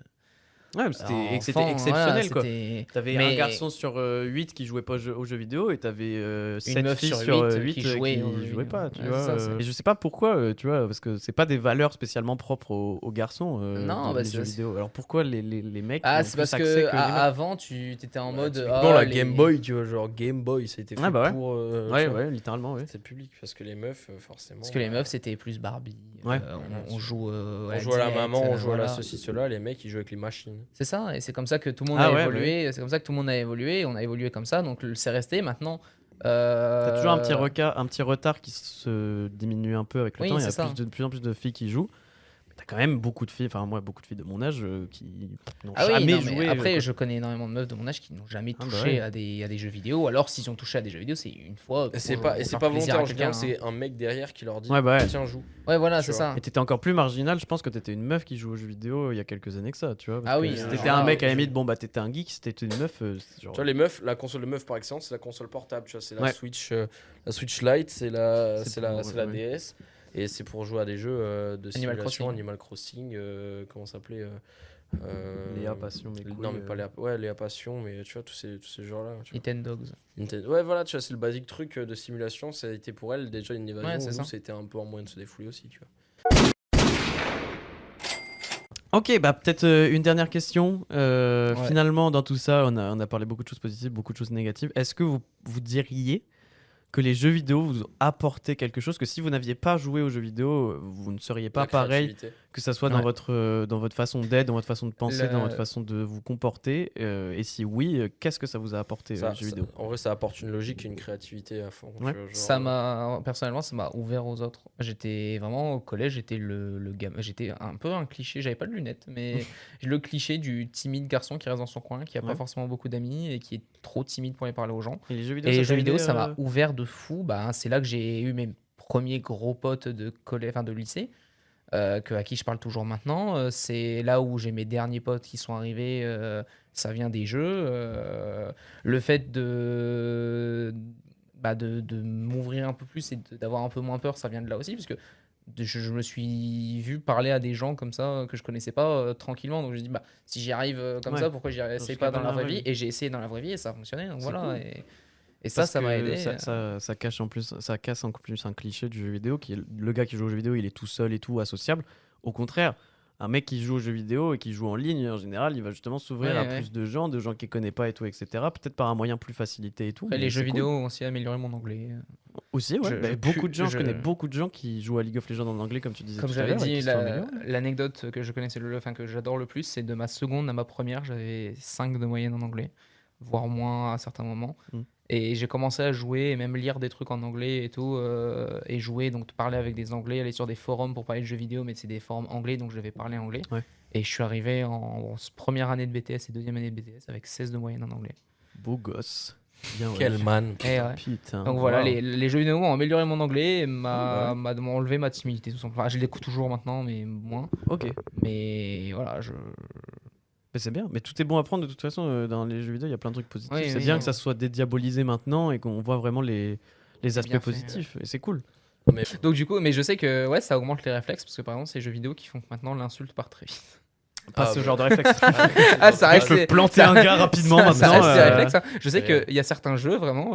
Ouais, mais c'était enfant, exceptionnel voilà, quoi. c'était- T'avais mais un garçon sur 8 qui jouait pas aux jeux vidéo et t'avais 7 meuf filles sur sur 8 8 qui qui jouaient aux jeux jouaient vidéo. pas, tu Ouais, vois. c'est ça, c'est- Et je sais pas pourquoi, tu vois, parce que c'est pas des valeurs spécialement propres aux garçons, Non, bah, les c'est- jeux vidéo. Alors pourquoi les mecs Ah, ont c'est plus parce accès que les meufs avant tu étais en mode Bon, ah, la les- Game Boy, tu vois, genre Game Boy, ça a été fait Ouais, bah ouais. pour. Ouais, tu vois, ouais, littéralement, ouais. c'est public, parce que les meufs, forcément. Parce que les meufs c'était plus Barbie. Ouais. On joue on joue à la direct, maman, on joue à la voilà. ceci, cela, les mecs ils jouent avec les machines. C'est ça, et c'est comme ça que tout le monde Ah a ouais, évolué. C'est comme ça que tout le monde a évolué. On a évolué comme ça, donc c'est resté maintenant. T'as toujours un petit retard qui se diminue un peu avec le Oui, temps. Il y a c'est ça. de plus en plus de filles qui jouent. Mais t'as quand même beaucoup de filles, enfin moi beaucoup de filles de mon âge qui n'ont Ah oui, jamais non, mais joué. après, quoi. je connais énormément de meufs de mon âge qui n'ont jamais Ah bah touché ouais. à des jeux vidéo. Alors, s'ils ont touché à des jeux vidéo, c'est une fois. Et c'est pour pas, faire et c'est pas plaisir volontaire à en général, quelqu'un, hein. c'est un mec derrière qui leur dit Ouais, bah ouais. tiens, joue. Ouais, voilà, Tu c'est vois. ça. Et t'étais encore plus marginal, je pense que t'étais une meuf qui joue aux jeux vidéo il y a quelques années que ça, tu vois. parce Ah que oui, si alors t'étais là, un mec à la je- limite, bon bah t'étais un geek, si t'étais une meuf, c'est genre. Tu vois, les meufs, la console de meuf par excellence, c'est la console portable. Tu vois, c'est la Ouais. Switch Lite, c'est la pour- ouais. DS. Et c'est pour jouer à des jeux de Animal simulation, Crossing. Animal Crossing, comment ça s'appelait Léa Passion, mes Non, couilles, mais pas Léa Passion, mais tu vois, tous ces jeux-là. Tu vois. Nintendo Dogs. Ouais, voilà, tu vois, c'est le basique truc de simulation. Ça a été pour elle déjà une Ouais, évasion. c'est Nous, ça. c'était un peu un moyen de se défouler aussi, tu vois. Ok, bah peut-être une dernière question. Finalement, dans tout ça, on a parlé beaucoup de choses positives, beaucoup de choses négatives. Est-ce que vous diriez que les jeux vidéo vous ont apporté quelque chose, que si vous n'aviez pas joué aux jeux vidéo, vous ne seriez pas La pareil, créativité. que ça soit dans votre façon d'être, dans votre façon de penser, Le- dans votre façon de vous comporter. Et si oui, qu'est-ce que ça vous a apporté, les jeux vidéo En vrai, ça apporte une logique et une créativité à fond. tu Ouais. vois, genre, Ça m'a personnellement ça m'a ouvert aux autres. J'étais vraiment au collège, j'étais le gamin, j'étais un peu un cliché, j'avais pas de lunettes mais le cliché du timide garçon qui reste dans son coin, qui a Ouais. pas forcément beaucoup d'amis et qui est trop timide pour aller parler aux gens. Et les jeux vidéo, Et les ça jeux t'a vidéo aidé, ça m'a ouvert de fou, bah c'est là que j'ai eu mes premiers gros potes de collège, enfin de lycée. À qui je parle toujours maintenant. C'est là où j'ai mes derniers potes qui sont arrivés. Ça vient des jeux. Le fait de m'ouvrir un peu plus et d'avoir un peu moins peur, ça vient de là aussi. Parce que je me suis vu parler à des gens comme ça que je connaissais pas tranquillement. Donc je me dis, bah, si j'y arrive comme Ouais. ça, pourquoi j'y essaye pas dans la vraie vie? vie. Et j'ai essayé dans la vraie vie et ça a fonctionné. Donc C'est voilà. cool. Et ça, Parce ça m'a que aidé. Ça cache en plus, ça casse encore plus un cliché du jeu vidéo qui est le gars qui joue aux jeux vidéo, il est tout seul et tout, associable. Au contraire, un mec qui joue aux jeux vidéo et qui joue en ligne, en général, il va justement s'ouvrir Ouais, à ouais. plus de gens qu'il connaît pas et tout, etc. Peut-être par un moyen plus facilité et tout. Après, mais les jeux c'est cool. vidéo ont aussi amélioré mon anglais. Aussi, ouais. Je- Bah, je beaucoup pu- de gens, je je- connais beaucoup de gens qui jouent à League of Legends en anglais, comme tu disais Comme tout à j'avais l'heure, et dit, qui se sont améliorés. l'anecdote que je connaissais, enfin que j'adore le plus, c'est de ma seconde à ma première, j'avais 5 de moyenne en anglais, voire moins à certains moments. Mm. Et j'ai commencé à jouer et même lire des trucs en anglais et tout, et jouer, donc parler avec des anglais, aller sur des forums pour parler de jeux vidéo, mais c'est des forums anglais, donc je devais parler anglais. Ouais. Et je suis arrivé en première année de BTS et deuxième année de BTS avec 16 de moyenne en anglais. Beau gosse. Bien, ouais. Quel man. Et ouais. Putain. Donc voilà, wow. les jeux vidéo ont amélioré mon anglais et m'ont enlevé ma timidité tout simplement. Enfin, je l'écoute toujours maintenant, mais moins. Ok. Mais voilà, Mais c'est bien. Mais tout est bon à prendre de toute façon. Dans les jeux vidéo, il y a plein de trucs positifs. Oui, c'est oui, bien oui. que ça soit dédiabolisé maintenant et qu'on voit vraiment les aspects bien fait, positifs. Et c'est cool. Donc du coup, mais je sais que ouais, ça augmente les réflexes parce que par exemple, c'est les jeux vidéo qui font que maintenant l'insulte part très vite. Pas Ah, ce bah. genre de réflexe. Ah, ça Mec, reste. je peux planter un gars rapidement ça maintenant. reste des réflexes, hein. Je sais c'est qu'il y a certains jeux vraiment.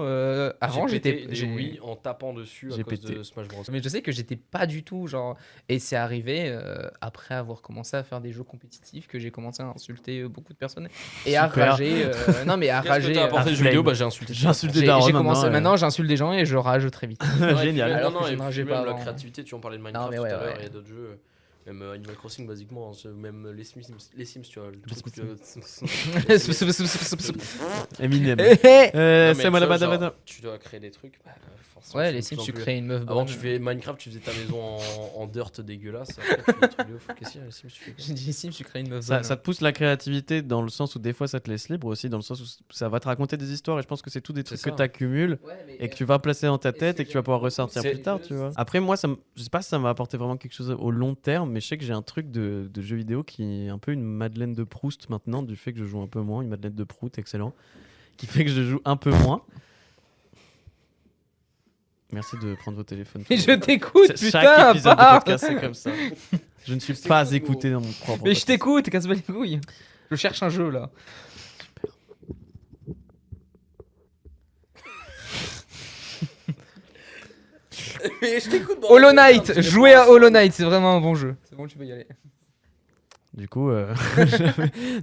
Avant, J'ai pété j'étais. des oui en tapant dessus à J'ai cause pété. de Smash Bros. Mais je sais que j'étais pas du tout genre. Et c'est arrivé après avoir commencé à faire des jeux compétitifs que j'ai commencé à insulter beaucoup de personnes et à Super. rager. Non mais à Qu'est-ce que rager. t'as apporté à le jeu vidéo? flemme. Bah j'ai insulté. J'ai insulté J'ai Daron commencé. maintenant. Maintenant, j'insulte des gens et je rage très vite. Génial. Alors Non, que je et ne puis rageais pas même la avant. créativité, tu en parlais de Minecraft Non, mais tout ouais, à l'heure, ouais. il y a d'autres jeux. Même Animal Crossing, basiquement, hein, même les Sims, tu vois. Le truc, Eminem. Eh, eh. Non, mais C'est tu moi vois, là-bas. genre, tu dois créer des trucs. Bah, forcément, Ouais, tu les de Sims, plus en tu plus- crées une meuf. Avant, bonne. tu fais Minecraft, tu faisais ta maison en dirt dégueulasse. Après, tu fais des trucs de ouf. Qu'est-ce qu'il y a, les Sims, tu fais quoi? J'ai dit les Sims, tu crées une meuf. Ça, bonne. ça te pousse la créativité dans le sens où des fois ça te laisse libre aussi, dans le sens où ça va te raconter des histoires et je pense que c'est tout des trucs ça. que tu accumules Ouais, mais- et que tu vas placer dans ta tête c'est et que tu vas pouvoir ressortir C'est- plus tard, tu vois. Après moi, je sais pas si ça m'a apporté vraiment quelque chose au long terme, mais je sais que j'ai un truc de jeu vidéo qui est un peu une Madeleine de Proust maintenant, du fait que je joue un peu moins, une Madeleine de Proust, excellent, qui fait que je joue un peu moins. Merci de prendre vos téléphones. Mais je t'écoute, Chaque putain, épisode de parle. podcast, c'est comme ça. Je ne suis pas écouté dans mon propre Mais je podcast. t'écoute, casse pas les couilles. Je cherche un jeu là. Mais je t'écoute. Hollow Knight, jouer à Hollow Knight, c'est vraiment un bon jeu. C'est bon, tu peux y aller. Du coup,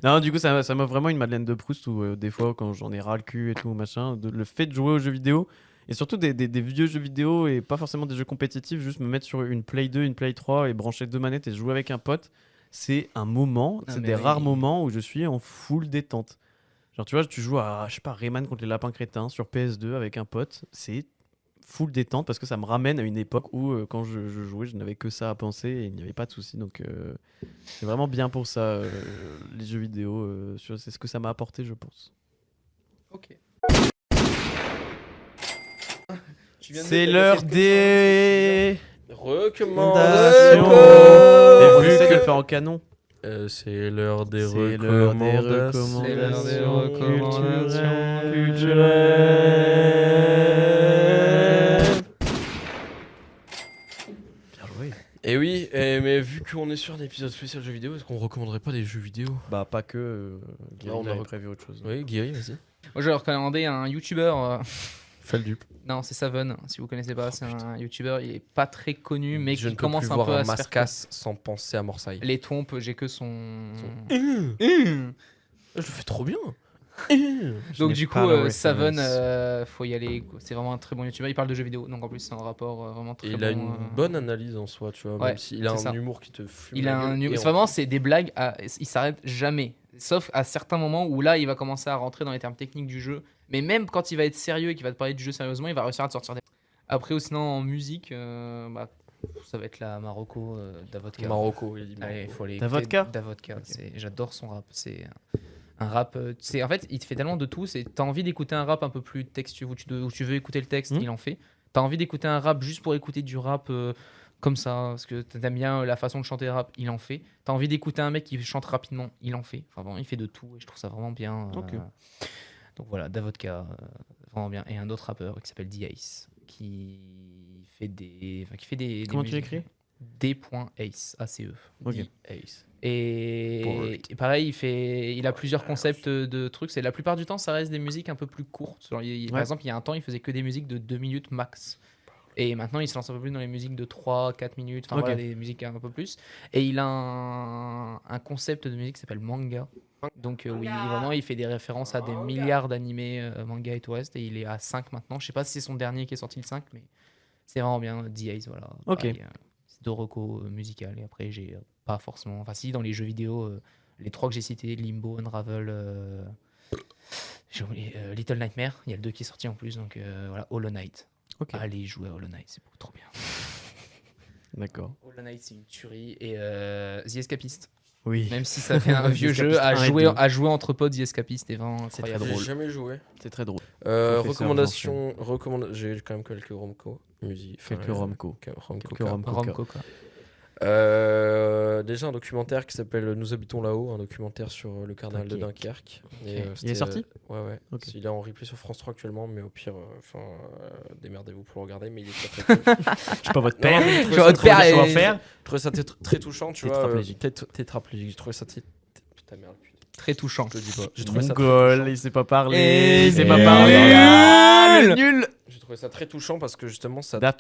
non, du coup, ça m'a vraiment une Madeleine de Proust où des fois, quand j'en ai ras le cul et tout, machin, le fait de jouer aux jeux vidéo et surtout des vieux jeux vidéo et pas forcément des jeux compétitifs, juste me mettre sur une Play 2, une Play 3 et brancher 2 manettes et jouer avec un pote, c'est un moment, Ah, c'est mais des oui. rares moments où je suis en full détente. Genre, tu vois, tu joues à, je sais pas, Rayman contre les lapins crétins sur PS2 avec un pote, c'est full détente parce que ça me ramène à une époque où quand je jouais, je n'avais que ça à penser et il n'y avait pas de soucis. Donc c'est vraiment bien pour ça, les jeux vidéo. C'est ce que ça m'a apporté, je pense. Ok. C'est l'heure des recommandations. Et vu que le faire en canon. C'est l'heure des C'est l'heure des recommandations. C'est l'heure des recommandations culturelles. Bien joué. Et oui, mais vu qu'on est sur un épisode spécial jeux vidéo, est-ce qu'on recommanderait pas des jeux vidéo? Bah pas que. Là, on on a avait rec- prévu autre chose. Oui, Guiri, vas-y. Moi, je vais recommander un YouTuber. Fais le dupe. Non, c'est Savon. Si vous connaissez pas, c'est un YouTuber. Il est pas très connu, mais je ne qui peux commence plus un voir peu un à se faire. mascasse sans penser à Morsaille. Les tompes, j'ai que son. Je le fais trop bien. Donc n'ai du pas coup, la Savon, référence. faut y aller. C'est vraiment un très bon YouTuber. Il parle de jeux vidéo, donc en plus c'est un rapport vraiment très Et il bon. a une bonne analyse en soi, tu vois, Ouais, même s'il a c'est un ça. humour qui te fume. Il la a un gueule, et c'est en vraiment plus- c'est des blagues. Il s'arrête jamais, sauf à certains moments où là il va commencer à rentrer dans les termes techniques du jeu. Mais même quand il va être sérieux et qu'il va te parler du jeu sérieusement, il va réussir à te sortir des. Après ou sinon en musique, bah, ça va être la Marocco Davodka. Marocco, il dit Allez, Marocco. faut aller Davodka écouter Davodka. J'adore son rap. C'est un rap. En fait, il te fait tellement de tout. T'as envie d'écouter un rap un peu plus textueux où tu veux écouter le texte, il en fait. T'as envie d'écouter un rap juste pour écouter du rap comme ça, parce que t'aimes bien la façon de chanter le rap, il en fait. T'as envie d'écouter un mec qui chante rapidement, il en fait. Enfin bon, il fait de tout et je trouve ça vraiment bien. Ok. Donc voilà, Davodka, vraiment bien. Et un autre rappeur qui s'appelle D-Ace, qui fait des. Comment tu musiques. l'écris D.Ace, A-C-E. Ok. Ace. Et pareil, il a plusieurs concepts de trucs. La plupart du temps, ça reste des musiques un peu plus courtes. Genre, par Ouais. exemple, il y a un temps, il faisait que des musiques de 2 minutes max. Et maintenant, il se lance un peu plus dans les musiques de 3-4 minutes. Enfin, Ok. voilà, des musiques un peu plus. Et il a un concept de musique qui s'appelle manga. Donc, oui, vraiment, il fait des références à des milliards d'animés, manga et tout le reste. Et il est à 5 maintenant. Je sais pas si c'est son dernier qui est sorti le 5, mais c'est vraiment bien. D.Ace, voilà. Ok. Pareil, c'est deux recos musicales. Et après, j'ai pas forcément. Enfin, si, dans les jeux vidéo, les 3 que j'ai cités, Limbo, Unravel, j'ai oublié, Little Nightmare, il y a le 2 qui est sorti en plus, donc voilà, Hollow Knight. Ok. Allez jouer à Hollow Knight, c'est trop bien. D'accord. Hollow Knight, c'est une tuerie. Et The Escapist, Oui. Même si ça fait un vieux The jeu Escapist à 1 et jouer, 2. à jouer entre potes, The Escapist, c'était vraiment C'est très incroyable. J'ai drôle. jamais joué. C'est très drôle. Recommandation, j'ai quand même quelques romco musique. Quelques romco. Quelques romco. romco. Romco, quoi. Déjà un documentaire qui s'appelle Nous habitons là-haut, un documentaire sur le carnaval de Dunkerque. Et, Il est c'était, sorti ouais. Ok. Il est en replay sur France 3 actuellement, mais au pire, démerdez-vous pour le regarder, mais il est très très cool. Je suis pas votre Non, père. mais je trouvais Genre, ça votre père trop- est- je trouvais ça très touchant, tu vois. Tétraplégique. Tétraplégique. J'ai trouvé ça putain merde. Très touchant. Je le dis pas. J'ai trouvé ça très Mongol, touchant. il sait pas parler. Et Il sait c'est pas nul. parler. Ah, le nul. J'ai trouvé ça très touchant parce que justement ça Daft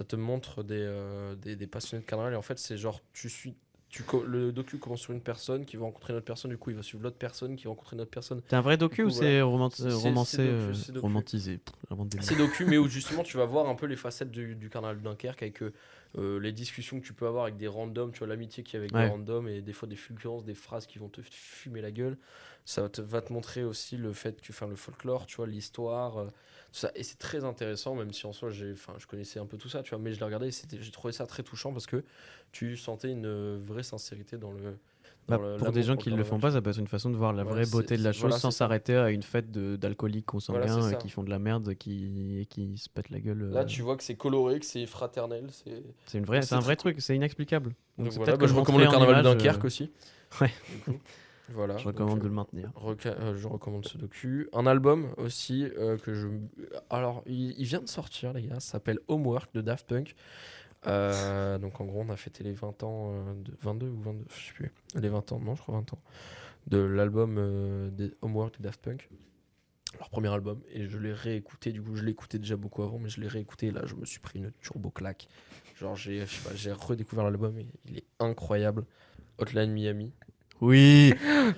te montre des passionnés de carnaval et en fait c'est genre le docu commence sur une personne qui va rencontrer une autre personne, du coup il va suivre l'autre personne qui va rencontrer une autre personne. C'est un vrai docu Du ou coup, c'est C'est romancé, docu. romantisé vraiment des C'est docu mais où justement tu vas voir un peu les facettes du carnaval de Dunkerque avec les discussions que tu peux avoir avec des randoms, tu vois l'amitié qu'il y a avec Ouais. des randoms et des fois des fulgurances, des phrases qui vont te fumer la gueule. Ça va te montrer aussi le fait que, le folklore, tu vois, l'histoire, tout ça. Et c'est très intéressant, même si en soi, je connaissais un peu tout ça, tu vois, mais je l'ai regardé et j'ai trouvé ça très touchant parce que tu sentais une vraie sincérité dans le. Bah, dans pour l'amour des gens pour qui le ne le font carnaval. pas, ça peut être une façon de voir la vraie Voilà, beauté de la chose sans c'est ça. s'arrêter à une fête d'alcooliques Voilà, consanguins c'est ça. qui font de la merde, qui se pètent la gueule. Là, tu vois que c'est coloré, que c'est fraternel. C'est un c'est vrai très truc, c'est inexplicable. Donc c'est voilà, peut-être que je je recommande le montrerai en carnaval de image, Dunkerque aussi. Ouais. Du coup, voilà. Je recommande donc, de le maintenir. je recommande ce docu. Un album aussi que je. Alors, il vient de sortir, les gars. Ça s'appelle Homework de Daft Punk. Donc, en gros, on a fêté les 20 ans, 22 ou 22, je sais plus. Les 20 ans, non, je crois 20 ans. De l'album des Homework de Daft Punk. Leur premier album. Et je l'ai réécouté. Du coup, je l'écoutais déjà beaucoup avant, mais je l'ai réécouté. Et là, je me suis pris une turbo claque. Genre, j'ai redécouvert l'album et il est incroyable. Hotline Miami. Oui,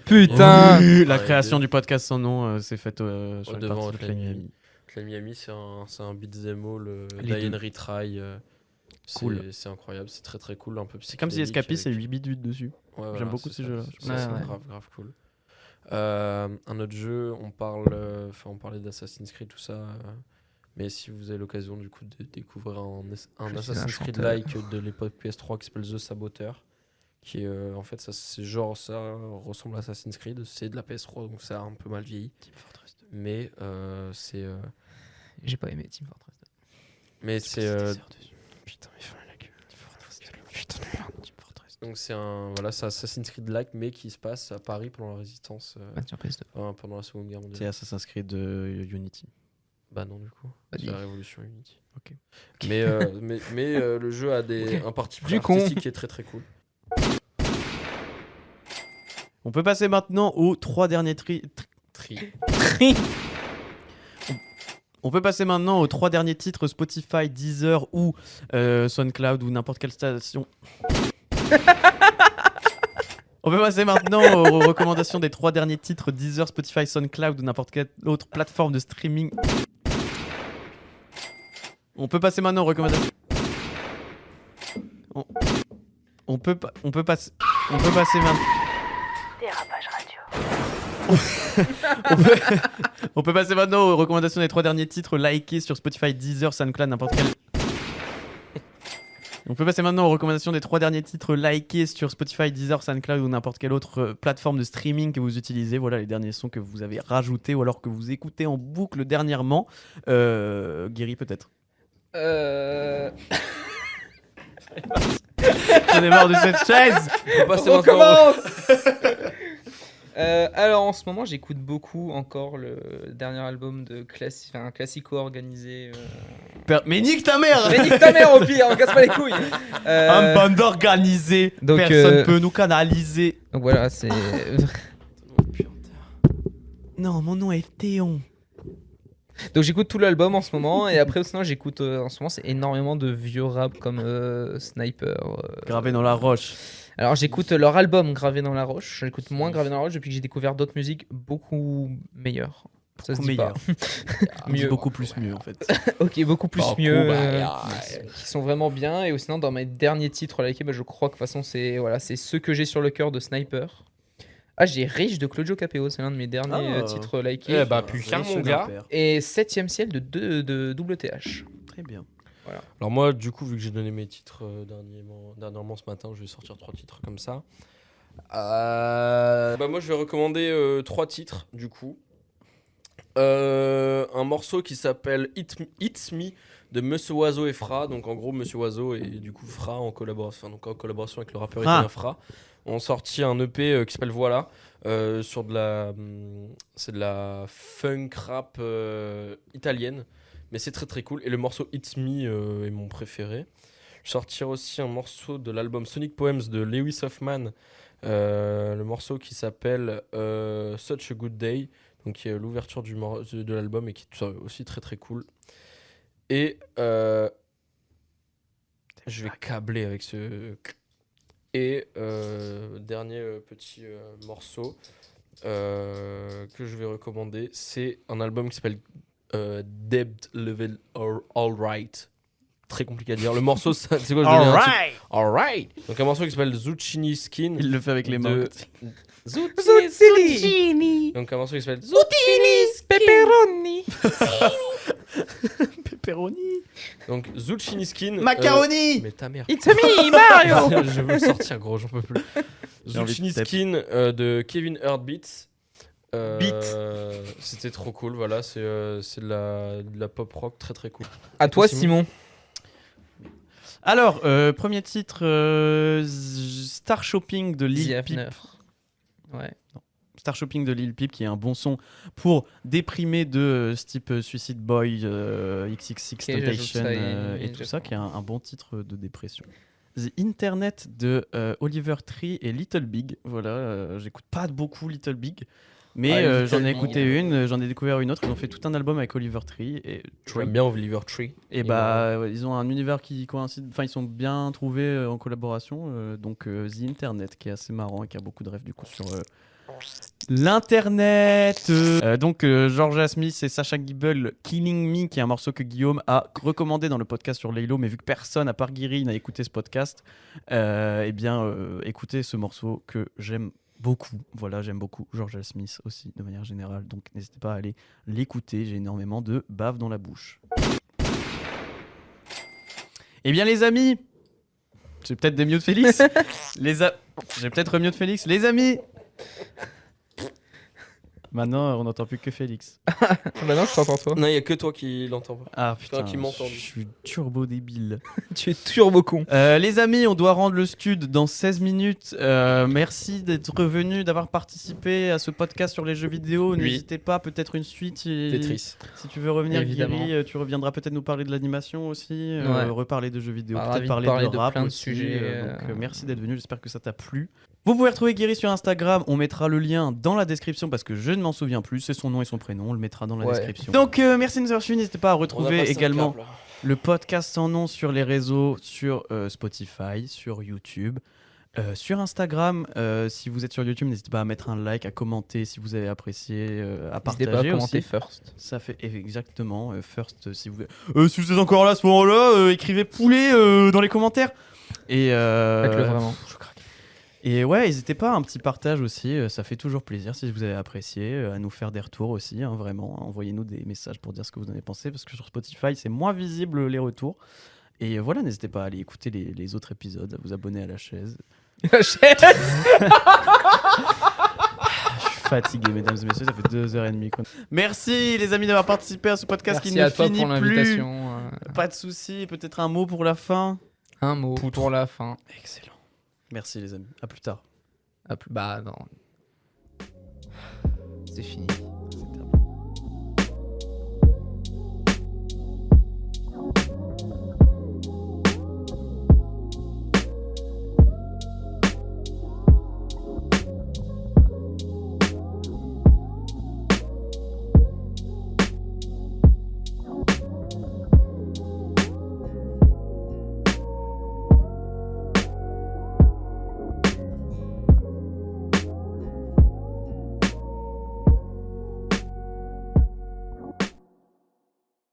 Putain. oui, la Ouais, création des- du podcast sans nom s'est faite sur une devant partie de Hotline Miami. Miami. Hotline Miami, c'est un beat'em all, Les Die and deux. Retry. Cool. C'est incroyable, c'est très très cool, un peu C'est comme si psychédélique Escapist, c'est avec- 8 bits 8 dessus. Ouais, voilà, J'aime beaucoup c'est ces ça, jeux-là. c'est Ouais, c'est ouais. grave cool. Un autre jeu, on parlait d'Assassin's Creed, tout ça. Mais si vous avez l'occasion du coup de découvrir un Je suis Assassin's un Creed chanteur. like de l'époque PS3 qui s'appelle The Saboteur, qui est en fait ça ressemble à Assassin's Creed, c'est de la PS3 donc ça a un peu mal vieilli. Mais c'est J'ai pas aimé Team Fortress 2. mais c'est Putain, mais fermez la gueule. Putain de merde. Donc c'est c'est Assassin's Creed like mais qui se passe à Paris pendant la résistance Sur PS2. pendant la Seconde Guerre mondiale. C'est Assassin's Creed Unity. Bah non du coup. Bah, C'est dis. la Révolution Unity. Ok. Mais le jeu a un parti pris Du con. artistique qui est très très cool. On peut passer maintenant aux 3 derniers On peut passer maintenant aux 3 derniers titres Spotify, Deezer ou SoundCloud ou n'importe quelle station. On peut passer maintenant aux recommandations des 3 derniers titres Deezer, Spotify, SoundCloud ou n'importe quelle autre plateforme de streaming. On peut passer maintenant aux recommandations. On peut passer maintenant. Dérapage radio. On peut passer maintenant aux recommandations des 3 derniers titres likés sur Spotify, Deezer, SoundCloud, n'importe quel. On peut passer maintenant aux recommandations des 3 derniers titres likés sur Spotify, Deezer, SoundCloud ou n'importe quelle autre plateforme de streaming que vous utilisez. Voilà les derniers sons que vous avez rajoutés ou alors que vous écoutez en boucle dernièrement. Guéry peut-être. Euh... J'en ai marre de cette chaise. On passe On maintenant commence. Alors en ce moment j'écoute beaucoup encore le dernier album de un classico organisé. Mais nique ta mère. Mais nique ta mère au pire, on casse pas les couilles. Un bande organisé. donc, Personne peut nous canaliser. Donc voilà, c'est. Non, mon nom est Théon. Donc j'écoute tout l'album en ce moment et après sinon j'écoute en ce moment c'est énormément de vieux rap comme Sniper. Gravé dans la roche. Alors j'écoute leur album Gravé dans la roche. J'écoute moins Gravé dans la roche depuis que j'ai découvert d'autres musiques beaucoup meilleures. Ça se dit pas. Mieux. Beaucoup plus mieux en fait. Ok, beaucoup plus mieux. Qui sont vraiment bien. Et sinon dans mes derniers titres likés, je crois que de toute façon c'est ce que j'ai sur le cœur de Sniper. Ah, j'ai Riche de Claudio Capéo, c'est l'un de mes derniers titres likés. Eh bah putain mon gars. Et 7ème ciel de WTH. Très bien. Alors moi, du coup, vu que j'ai donné mes titres dernièrement ce matin, je vais sortir 3 titres comme ça. Moi je vais recommander 3 titres du coup. Un morceau qui s'appelle It's Me de Monsieur Oiseau et Fra. Donc en gros Monsieur Oiseau et du coup Fra en collaboration avec le rappeur italien Fra ont sorti un EP qui s'appelle Voilà sur c'est de la funk rap italienne, mais c'est très très cool. Et le morceau It's Me est mon préféré. Je vais sortir aussi un morceau de l'album Sonic Poems de Lewis Hoffman, le morceau qui s'appelle Such a Good Day, donc qui est l'ouverture de l'album et qui est aussi très très cool. Et je vais câbler avec ce... Et dernier petit morceau que je vais recommander, c'est un album qui s'appelle Debt Level All Right. Très compliqué à dire. Le morceau, c'est quoi? Je donnais un titre. All Right. Donc un morceau qui s'appelle Zucchini Skin. Il le fait avec les mains. Zucchini. Donc un morceau qui s'appelle Zucchini Pepperoni. Pepperoni. Donc Zucchini Skin. Macaroni. Mais ta mère. It's me, Mario. Je veux le sortir gros, j'en peux plus. J'ai envie Zucchini de taper. Skin de Kevin Heartbeats. C'était trop cool, voilà, c'est de la pop rock très très cool. À toi, Simon. Alors, premier titre, Star Shopping de Lil Peep. Ouais. Star Shopping de Lil Peep, qui est un bon son pour déprimer de ce type Suicide Boy, XXX Ok, j'ajoute Temptation ça et tout ça, qui est un bon titre de dépression. The Internet de Oliver Tree et Little Big. Voilà, j'écoute pas beaucoup Little Big, mais Little j'en ai Big. écouté une, j'en ai découvert une autre. Ils ont fait tout un album avec Oliver Tree et J'aime bien Oliver Tree. Et bah, ouais, ils ont un univers qui coïncide. Enfin, ils sont bien trouvés en collaboration. Donc, The Internet, qui est assez marrant et qui a beaucoup de rêves du coup sur l'internet. Donc, Georgia Smith et Sacha Gibble, Killing Me, qui est un morceau que Guillaume a recommandé dans le podcast sur Laylo, mais vu que personne à part Guiri n'a écouté ce podcast, écoutez ce morceau que j'aime beaucoup. Voilà, j'aime beaucoup Georgia Smith aussi de manière générale, donc n'hésitez pas à aller l'écouter. J'ai énormément de bave dans la bouche. Eh bien les amis, j'ai peut-être des mieux de Félix. J'ai peut-être mieux de Félix. Les amis. Maintenant, on n'entend plus que Félix. Maintenant, je t'entends toi. Non, il y a que toi qui l'entends pas. Ah putain, qui m'entend. je suis turbo débile. Tu es turbo con. Les amis, on doit rendre le stud dans 16 minutes. Merci d'être revenu, d'avoir participé à ce podcast sur les jeux vidéo. Oui. N'hésitez pas, peut-être une suite. Tetris. Si tu veux revenir, Évidemment. Guiri, tu reviendras peut-être nous parler de l'animation aussi, Ouais. reparler de jeux vidéo, Bah, peut-être ravi de parler parler de de rap plein de aussi, sujets, donc, merci d'être venu, j'espère que ça t'a plu. Vous pouvez retrouver Guiri sur Instagram, on mettra le lien dans la description parce que je ne m'en souviens plus, c'est son nom et son prénom, on le mettra dans la Ouais. description. Donc merci de nous avoir suivis, n'hésitez pas à On a retrouver passé un également câble. le podcast sans nom sur les réseaux, sur Spotify, sur YouTube, sur Instagram. Si vous êtes sur YouTube, n'hésitez pas à mettre un like, à commenter si vous avez apprécié, à N'hésitez partager pas à commenter aussi. first. Ça fait exactement first si vous si vous êtes encore là à ce moment-là, écrivez poulet dans les commentaires et Faites-le vraiment. je craque. Et ouais, n'hésitez pas, un petit partage aussi, ça fait toujours plaisir si vous avez apprécié, à nous faire des retours aussi, hein, vraiment. Envoyez-nous des messages pour dire ce que vous en avez pensé, parce que sur Spotify, c'est moins visible les retours. Et voilà, n'hésitez pas à aller écouter les autres épisodes, à vous abonner à la chaise. La chaise. Je suis fatigué, mesdames et messieurs, ça fait 2h30. Merci les amis d'avoir participé à ce podcast qui Merci ne à toi finit pour plus. l'invitation. Pas de soucis, peut-être un mot pour la fin. Un mot pour la fin. Excellent. Merci les amis, à plus tard. Bah non. C'est fini.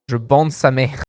Je bande sa mère.